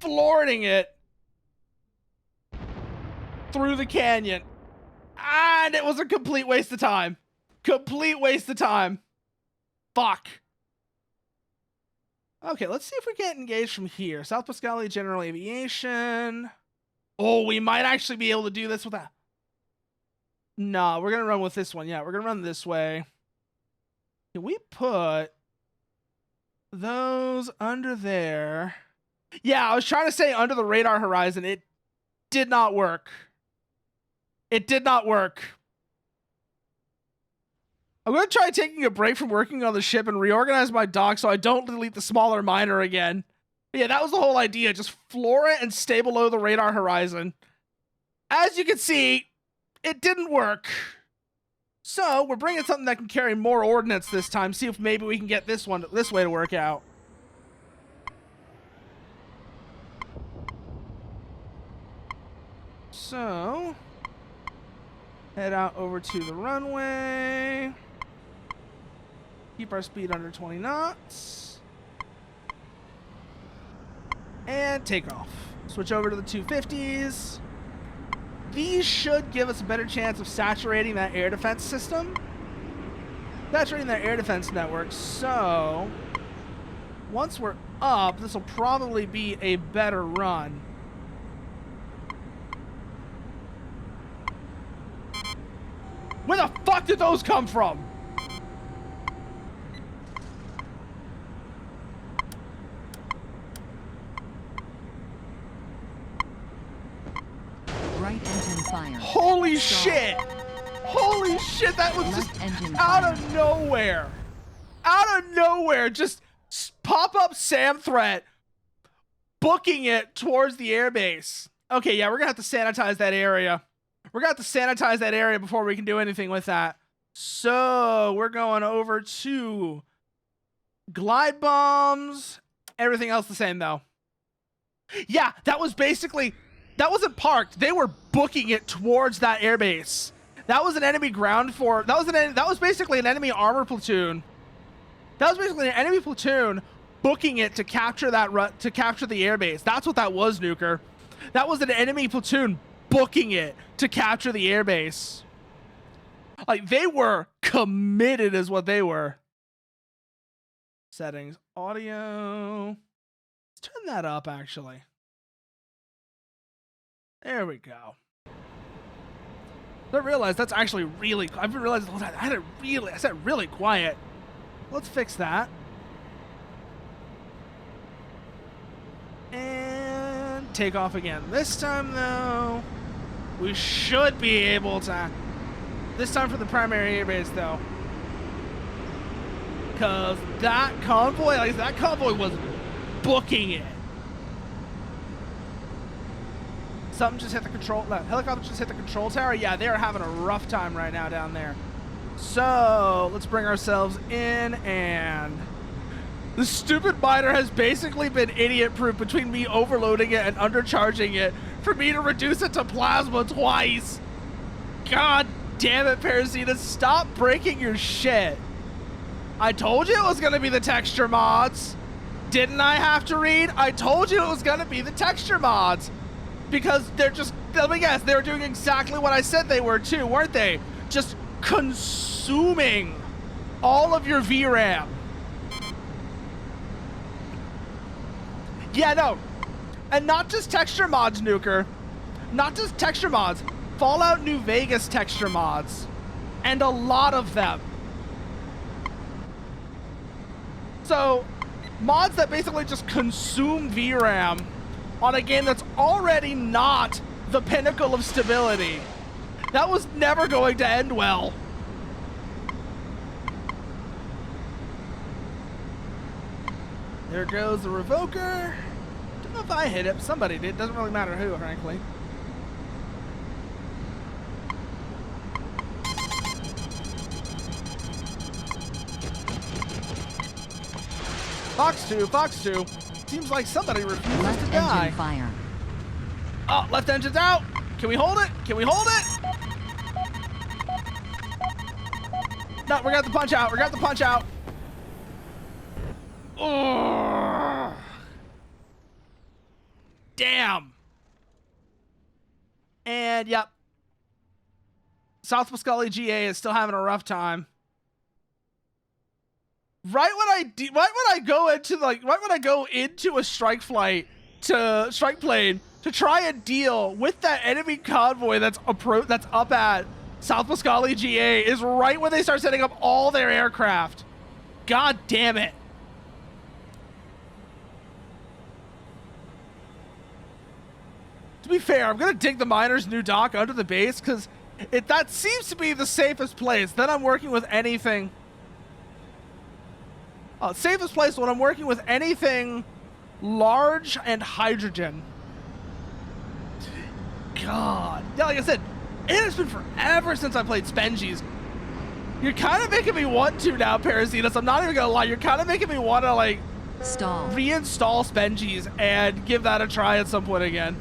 flooring it through the canyon. And it was a complete waste of time. Complete waste of time. Fuck. Okay, let's see if we get engaged from here. South Pascalia General Aviation. Oh, we might actually be able to do this with that. No, we're going to run with this one. Yeah, we're going to run this way. Can we put those under there? Yeah, I was trying to say under the radar horizon. It did not work. It did not work. I'm going to try taking a break from working on the ship and reorganize my dock so I don't delete the smaller miner again. But yeah, that was the whole idea. Just floor it and stay below the radar horizon. As you can see, it didn't work. So we're bringing something that can carry more ordnance this time. See if maybe we can get this way to work out. So head out over to the runway. Keep our speed under 20 knots. And take off. Switch over to the 250s. These should give us a better chance of saturating that air defense system. Saturating that air defense network. So, once we're up, this will probably be a better run. Where the fuck did those come from? Right engine fire. Holy Stall. shit! Holy shit, that was Left just engine out fire. of nowhere. Out of nowhere, just pop-up SAM threat, booking it towards the airbase. Okay, yeah, we're gonna have to sanitize that area. We're gonna have to sanitize that area before we can do anything with that. So, we're going over to glide bombs. Everything else the same, though. Yeah, that was basically... That wasn't parked. They were booking it towards that airbase. That was an enemy ground for... That was basically an enemy armor platoon. That was basically an enemy platoon booking it to capture to capture the airbase. That's what that was, Nuker. That was an enemy platoon booking it to capture the airbase. Like, they were committed is what they were. Settings. Audio. Let's turn that up, actually. There we go. I realized that's actually really... I've realized I had it really... I said really quiet. Let's fix that. And take off again. This time, though, we should be able to... This time for the primary airbase, though. Because that convoy... Like, that convoy was booking it. Something just hit the control... The helicopter just hit the control tower. Yeah, they are having a rough time right now down there. So, let's bring ourselves in, and... The stupid miner has basically been idiot-proof between me overloading it and undercharging it for me to reduce it to plasma twice. God damn it, Parasita. Stop breaking your shit. I told you it was going to be the texture mods. Didn't I have to read? I told you it was going to be the texture mods. Because they're just, let me guess, they were doing exactly what I said they were too, weren't they? Just consuming all of your VRAM. Yeah, no. And not just texture mods, Nuker. Not just texture mods. Fallout New Vegas texture mods. And a lot of them. So, mods that basically just consume VRAM on a game that's already not the pinnacle of stability. That was never going to end well. There goes the Revoker. Don't know if I hit it. Somebody did. Doesn't really matter who, frankly. Fox 2, Fox 2. Seems like somebody refuses Left to die. engine fire. Oh, left engine's out. Can we hold it? Can we hold it? No, we got the punch out. We got the punch out. Oh. Damn. And yep. South Pascali GA is still having a rough time. Right when I go into a strike plane to try and deal with that enemy convoy that's up at South Pascali GA is right when they start setting up all their aircraft. God damn it. To be fair, I'm gonna dig the miner's new dock under the base because that seems to be the safest place. Then I'm working with anything. Safest place when I'm working with anything large and hydrogen. God. Yeah, like I said, it has been forever since I played Spengies. You're kind of making me want to now, Parasitas. I'm not even gonna lie. You're kind of making me want to, like, Stall. reinstall Spengies and give that a try at some point again.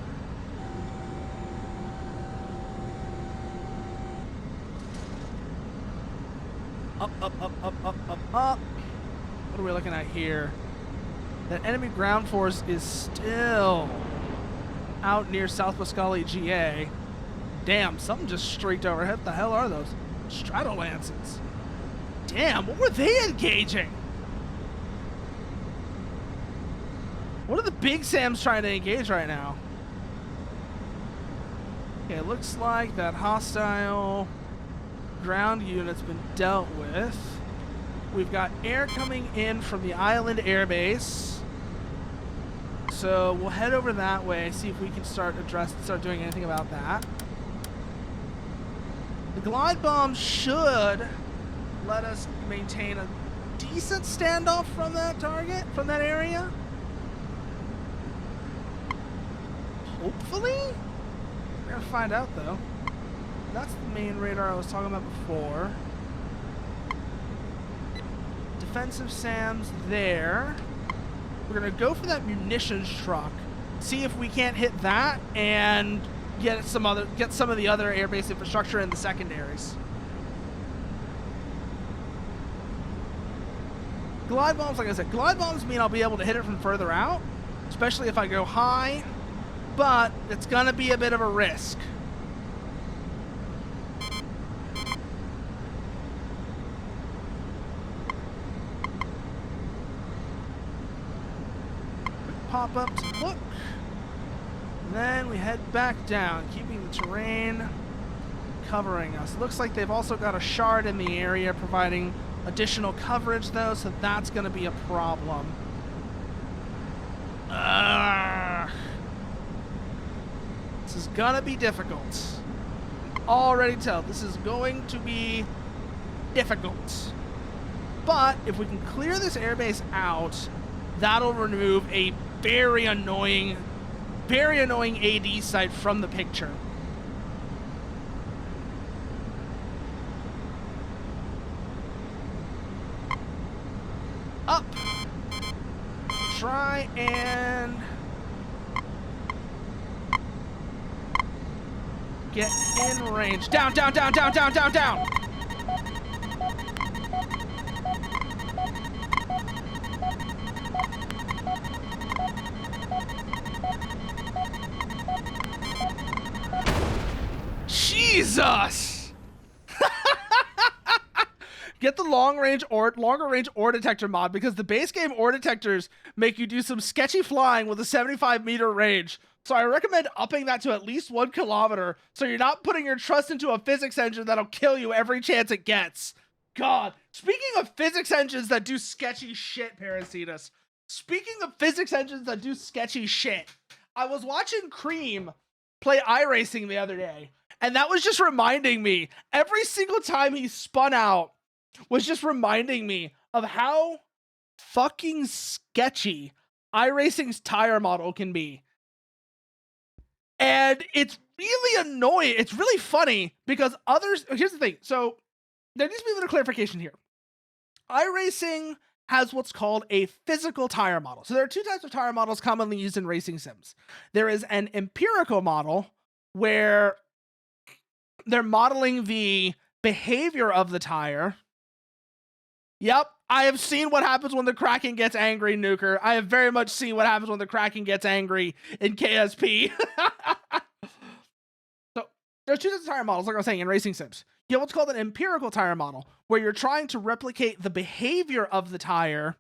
Up, up, up, up, up, up, up. What are we looking at here? That enemy ground force is still out near South Wascali, GA. Damn, something just streaked overhead. What the hell are those? Stratolances. Damn, what were they engaging? What are the big Sams trying to engage right now? Okay, it looks like that hostile ground unit's been dealt with. We've got air coming in from the island airbase. So we'll head over that way, see if we can start doing anything about that. The glide bomb should let us maintain a decent standoff from that target, from that area. Hopefully? We're gonna find out though. That's the main radar I was talking about before. Defensive SAMs there. We're gonna go for that munitions truck, see if we can't hit that and get some of the other airbase infrastructure in the secondaries. Glide bombs, like I said, glide bombs mean I'll be able to hit it from further out, especially if I go high, but it's gonna be a bit of a risk. Pop up to look, and then we head back down, keeping the terrain covering us. Looks like they've also got a shard in the area providing additional coverage though, so that's going to be a problem. This is going to be difficult. Already tell, this is going to be difficult. But if we can clear this airbase out, that'll remove a very annoying AD site from the picture. Up. Try and get in range. Down, down, down, down, down, down, down. Jesus! Get the longer range ore detector mod, because the base game ore detectors make you do some sketchy flying with a 75-meter range. So I recommend upping that to at least 1 kilometer, so you're not putting your trust into a physics engine that'll kill you every chance it gets. God, speaking of physics engines that do sketchy shit, Parasitus. Speaking of physics engines that do sketchy shit, I was watching Cream play iRacing the other day, and that was just reminding me, every single time he spun out was just reminding me of how fucking sketchy iRacing's tire model can be. And it's really annoying. It's really funny because others... Here's the thing. So there needs to be a little clarification here. iRacing has what's called a physical tire model. So there are two types of tire models commonly used in racing sims. There is an empirical model where they're modeling the behavior of the tire. Yep, I have seen what happens when the Kraken gets angry, Nuker. I have very much seen what happens when the Kraken gets angry in KSP. So there's two types of tire models, like I was saying, in racing sims. You have what's called an empirical tire model, where you're trying to replicate the behavior of the tire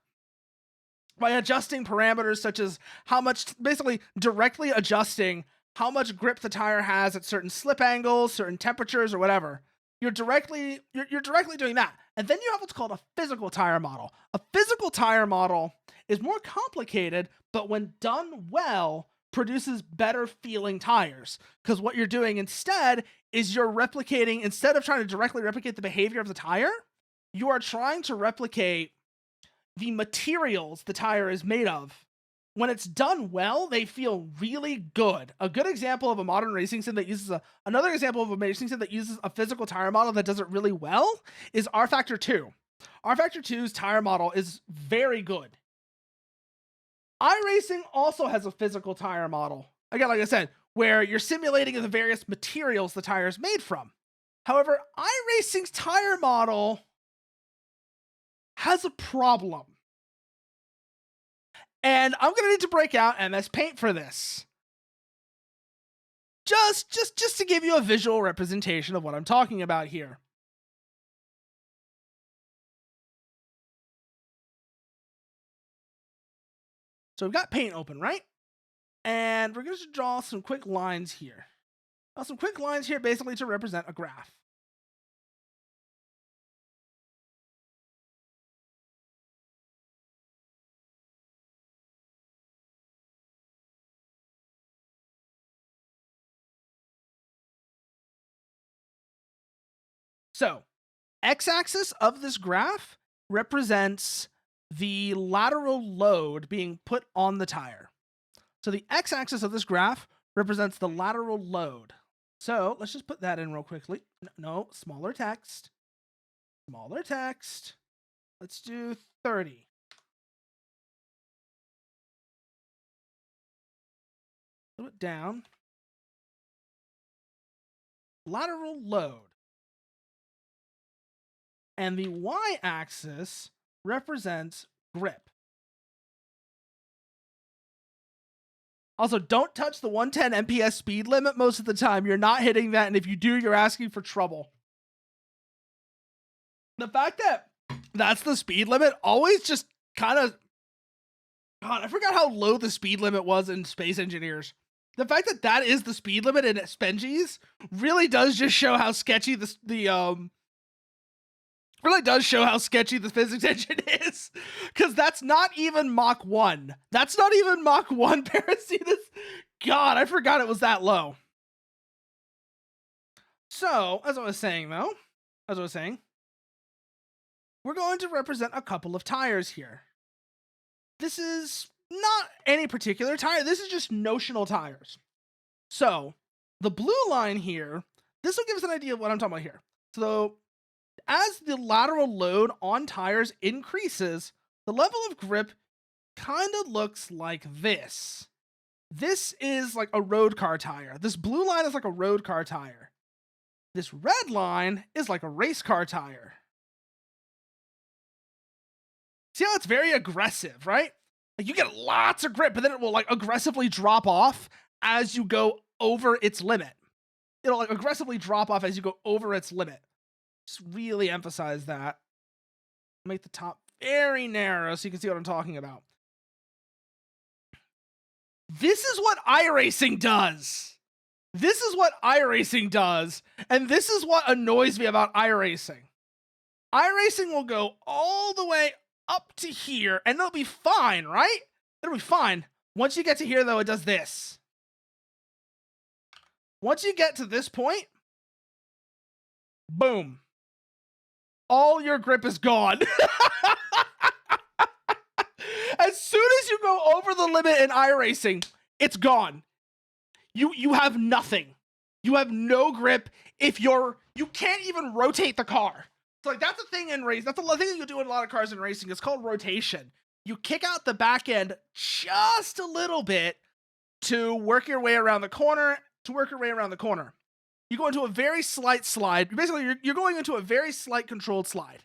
by adjusting parameters such as how much, basically directly adjusting how much grip the tire has at certain slip angles, certain temperatures, or whatever. You're directly doing that. And then you have what's called a physical tire model. A physical tire model is more complicated, but when done well, produces better feeling tires. Because what you're doing instead is you're replicating, instead of trying to directly replicate the behavior of the tire, you are trying to replicate the materials the tire is made of. When it's done well, they feel really good. A good example of a modern racing sim that uses another example of a racing sim that uses a physical tire model that does it really well is R-Factor 2. R-Factor 2's tire model is very good. iRacing also has a physical tire model. Again, like I said, where you're simulating the various materials the tire is made from. However, iRacing's tire model has a problem. And I'm gonna need to break out MS Paint for this. Just to give you a visual representation of what I'm talking about here. So we've got paint open, right? And we're going to draw some quick lines here. Draw some quick lines here basically to represent a graph. So, x-axis of this graph represents the lateral load being put on the tire. So the x-axis of this graph represents the lateral load. So let's just put that in real quickly. No, smaller text. Smaller text. Let's do 30. Put it down. Lateral load. And the y-axis represents grip. Also, don't touch the 110 MPS speed limit most of the time. You're not hitting that, and if you do, you're asking for trouble. The fact that that's the speed limit always just kind of... God, I forgot how low the speed limit was in Space Engineers. The fact that that is the speed limit in Spengies really does just show how sketchy really does show how sketchy the physics engine is, because that's not even Mach 1. That's not even Mach 1 Parasitus. God, I forgot it was that low. So, as I was saying, we're going to represent a couple of tires here. This is not any particular tire. This is just notional tires. So, the blue line here, this will give us an idea of what I'm talking about here. So, as the lateral load on tires increases, the level of grip kind of looks like this. This is like a road car tire. This blue line is like a road car tire. This red line is like a race car tire. See how it's very aggressive, right? Like you get lots of grip, but then it will like aggressively drop off as you go over its limit. It'll like aggressively drop off as you go over its limit. Just really emphasize that. Make the top very narrow so you can see what I'm talking about. This is what iRacing does. This is what iRacing does, and this is what annoys me about iRacing. iRacing will go all the way up to here, and it'll be fine, right? It'll be fine. Once you get to here, though, it does this. Once you get to this point, boom. All your grip is gone. As soon as you go over the limit in iRacing, it's gone. You have nothing. You have no grip. You can't even rotate the car. So like that's a thing in race. That's a thing that you do in a lot of cars in racing. It's called rotation. You kick out the back end just a little bit to work your way around the corner. You go into a very slight slide. Basically, you're going into a very slight controlled slide.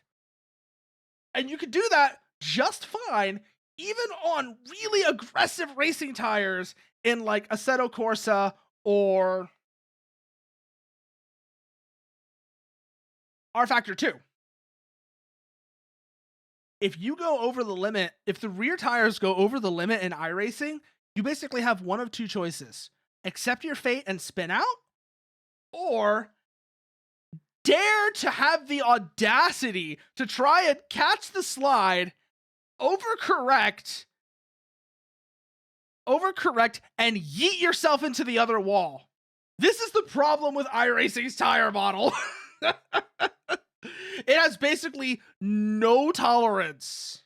And you can do that just fine, even on really aggressive racing tires in like Assetto Corsa or R-Factor 2. If you go over the limit, if the rear tires go over the limit in iRacing, you basically have one of two choices. Accept your fate and spin out, or dare to have the audacity to try and catch the slide, overcorrect, and yeet yourself into the other wall. This is the problem with iRacing's tire model. It has basically no tolerance.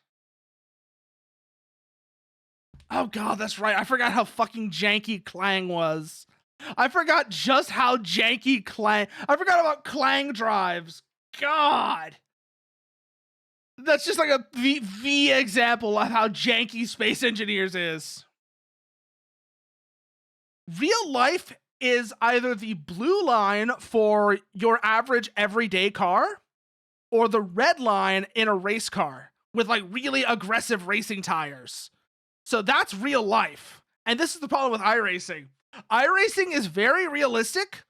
Oh god, that's right. I forgot how fucking janky Clang was. I forgot just how janky Clang... I forgot about Clang drives. God. That's just like a V example of how janky Space Engineers is. Real life is either the blue line for your average everyday car, or the red line in a race car with like really aggressive racing tires. So that's real life. And this is the problem with iRacing. iRacing is very realistic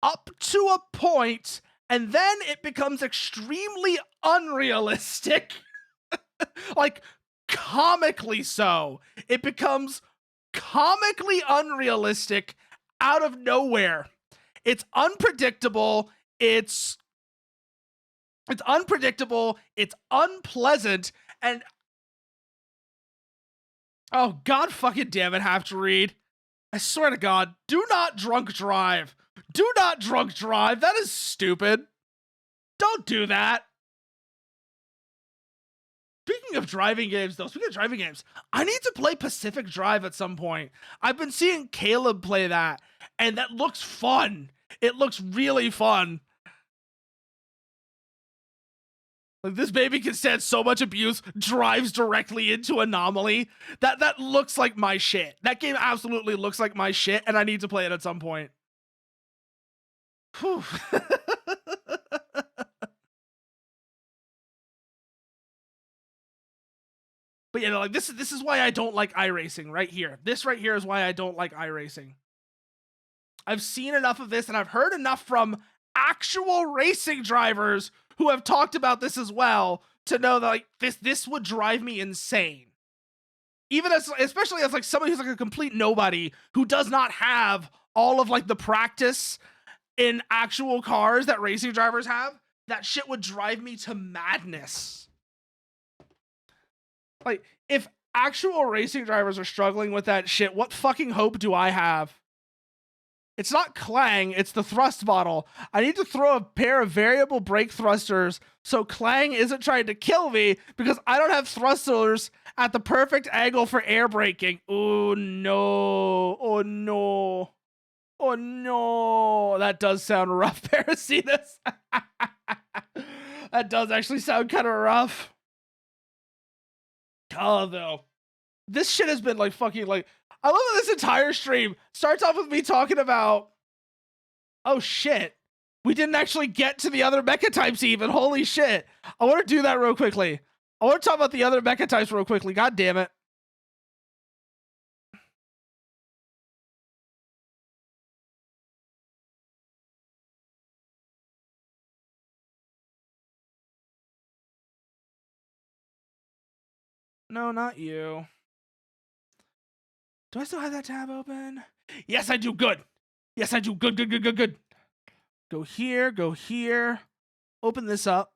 up to a point, and then it becomes extremely unrealistic. Like, comically so. It becomes comically unrealistic out of nowhere. It's unpredictable. It's unpredictable. It's unpleasant. And oh, God fucking damn it, have to read. I swear to God, do not drunk drive. Do not drunk drive. That is stupid. Don't do that. Speaking of driving games, though, I need to play Pacific Drive at some point. I've been seeing Caleb play that, and that looks fun. It looks really fun. Like, this baby can stand so much abuse, drives directly into Anomaly. That looks like my shit. That game absolutely looks like my shit, and I need to play it at some point. Whew. But you know, like this is why I don't like iRacing right here. This right here is why I don't like iRacing. I've seen enough of this, and I've heard enough from actual racing drivers who have talked about this as well to know that like this would drive me insane. Even especially as like somebody who's like a complete nobody who does not have all of like the practice in actual cars that racing drivers have, that shit would drive me to madness. Like, if actual racing drivers are struggling with that shit, what fucking hope do I have? It's not Clang, it's the thrust bottle. I need to throw a pair of variable brake thrusters so Clang isn't trying to kill me because I don't have thrusters at the perfect angle for air braking. Oh no. Oh no. Oh no. That does sound rough, Parasitus. That does actually sound kind of rough. Oh, though. This shit has been like fucking like. I love that this entire stream starts off with me talking about. Oh shit. We didn't actually get to the other mecha types even. Holy shit. I want to do that real quickly. I want to talk about the other mecha types real quickly. God damn it. No, not you. Do I still have that tab open? Yes, I do. Good. Yes, I do. Good, good, good, good, good. Go here, go here. Open this up.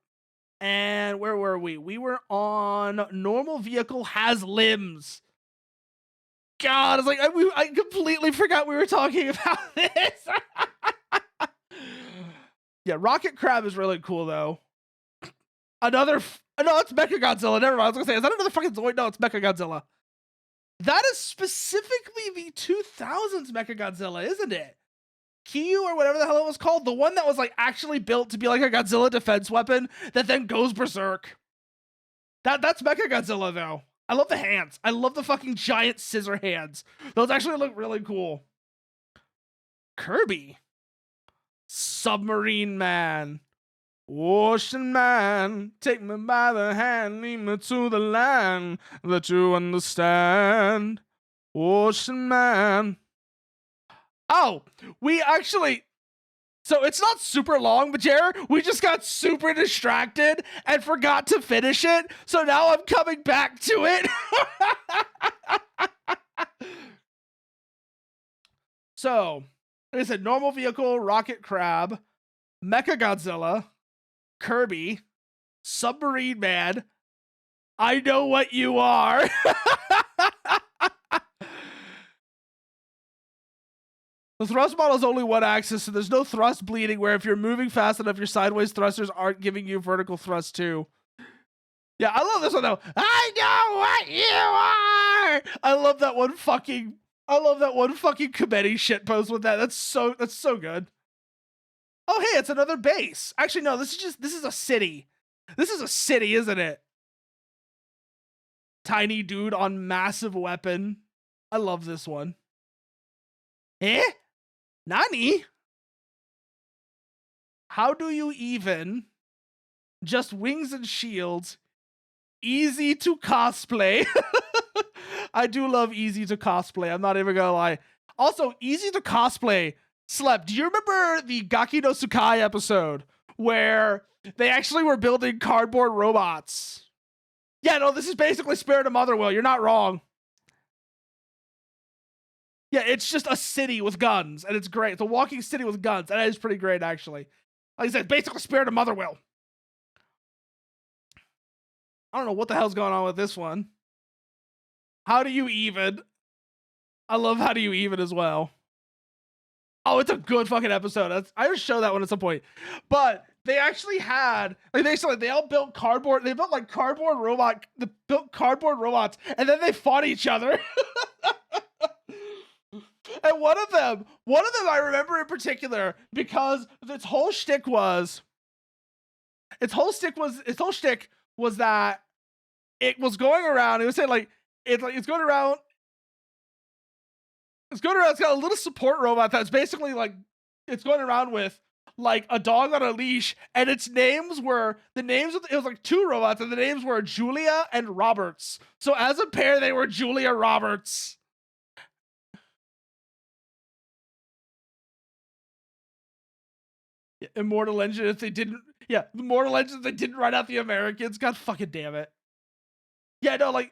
And where were we? We were on normal vehicle has limbs. God, it's like I completely forgot we were talking about this. Yeah, Rocket Crab is really cool though. No, it's Mechagodzilla. Never mind. I was gonna say, is that another fucking Zoid? No, it's Mechagodzilla. That is specifically the 2000s Mechagodzilla, isn't it? Kyu or whatever the hell it was called, the one that was like actually built to be like a Godzilla defense weapon that then goes berserk. That's Mechagodzilla though. I love the hands. I love the fucking giant scissor hands. Those actually look really cool. Kirby. Submarine Man. Ocean Man, take me by the hand, lead me to the land that you understand. Ocean Man. Oh, we actually... So it's not super long, but Jared, we just got super distracted and forgot to finish it. So now I'm coming back to it. So, like I said, normal vehicle, Rocket Crab, Mechagodzilla, Kirby, Submarine Man, I know what you are. The thrust model is only one axis, so there's no thrust bleeding, where if you're moving fast enough, your sideways thrusters aren't giving you vertical thrust too. Yeah, I love this one though. I know what you are. I love that one fucking committee shit post with that. That's so good. Oh hey, it's another base. Actually, no, this is a city. This is a city, isn't it? Tiny dude on massive weapon. I love this one. Eh? Nani? How do you even? Just wings and shields. Easy to cosplay. I do love Easy to Cosplay. I'm not even gonna lie. Also, Easy to Cosplay slept. Do you remember the Gaki no Tsukai episode where they actually were building cardboard robots? Yeah, no, this is basically Spirit of Motherwell. You're not wrong. Yeah, it's just a city with guns, and it's great. It's a walking city with guns, and it is pretty great, actually. Like I said, basically Spirit of Motherwell. I don't know what the hell's going on with this one. How do you even? I love How Do You Even as well. Oh, it's a good fucking episode. I just show that one at some point. But they actually had they all built cardboard. They built like cardboard robot. They built cardboard robots, and then they fought each other. And one of them I remember in particular because its whole shtick was that it was going around. It was saying like it's going around. It's going around. It's got a little support robot that's basically like it's going around with like a dog on a leash, and it was like two robots, and the names were Julia and Roberts. So as a pair, they were Julia Roberts. Immortal Engine, if they didn't, yeah, Immortal Engine, they didn't write out the Americans. God fucking damn it. Yeah, no, like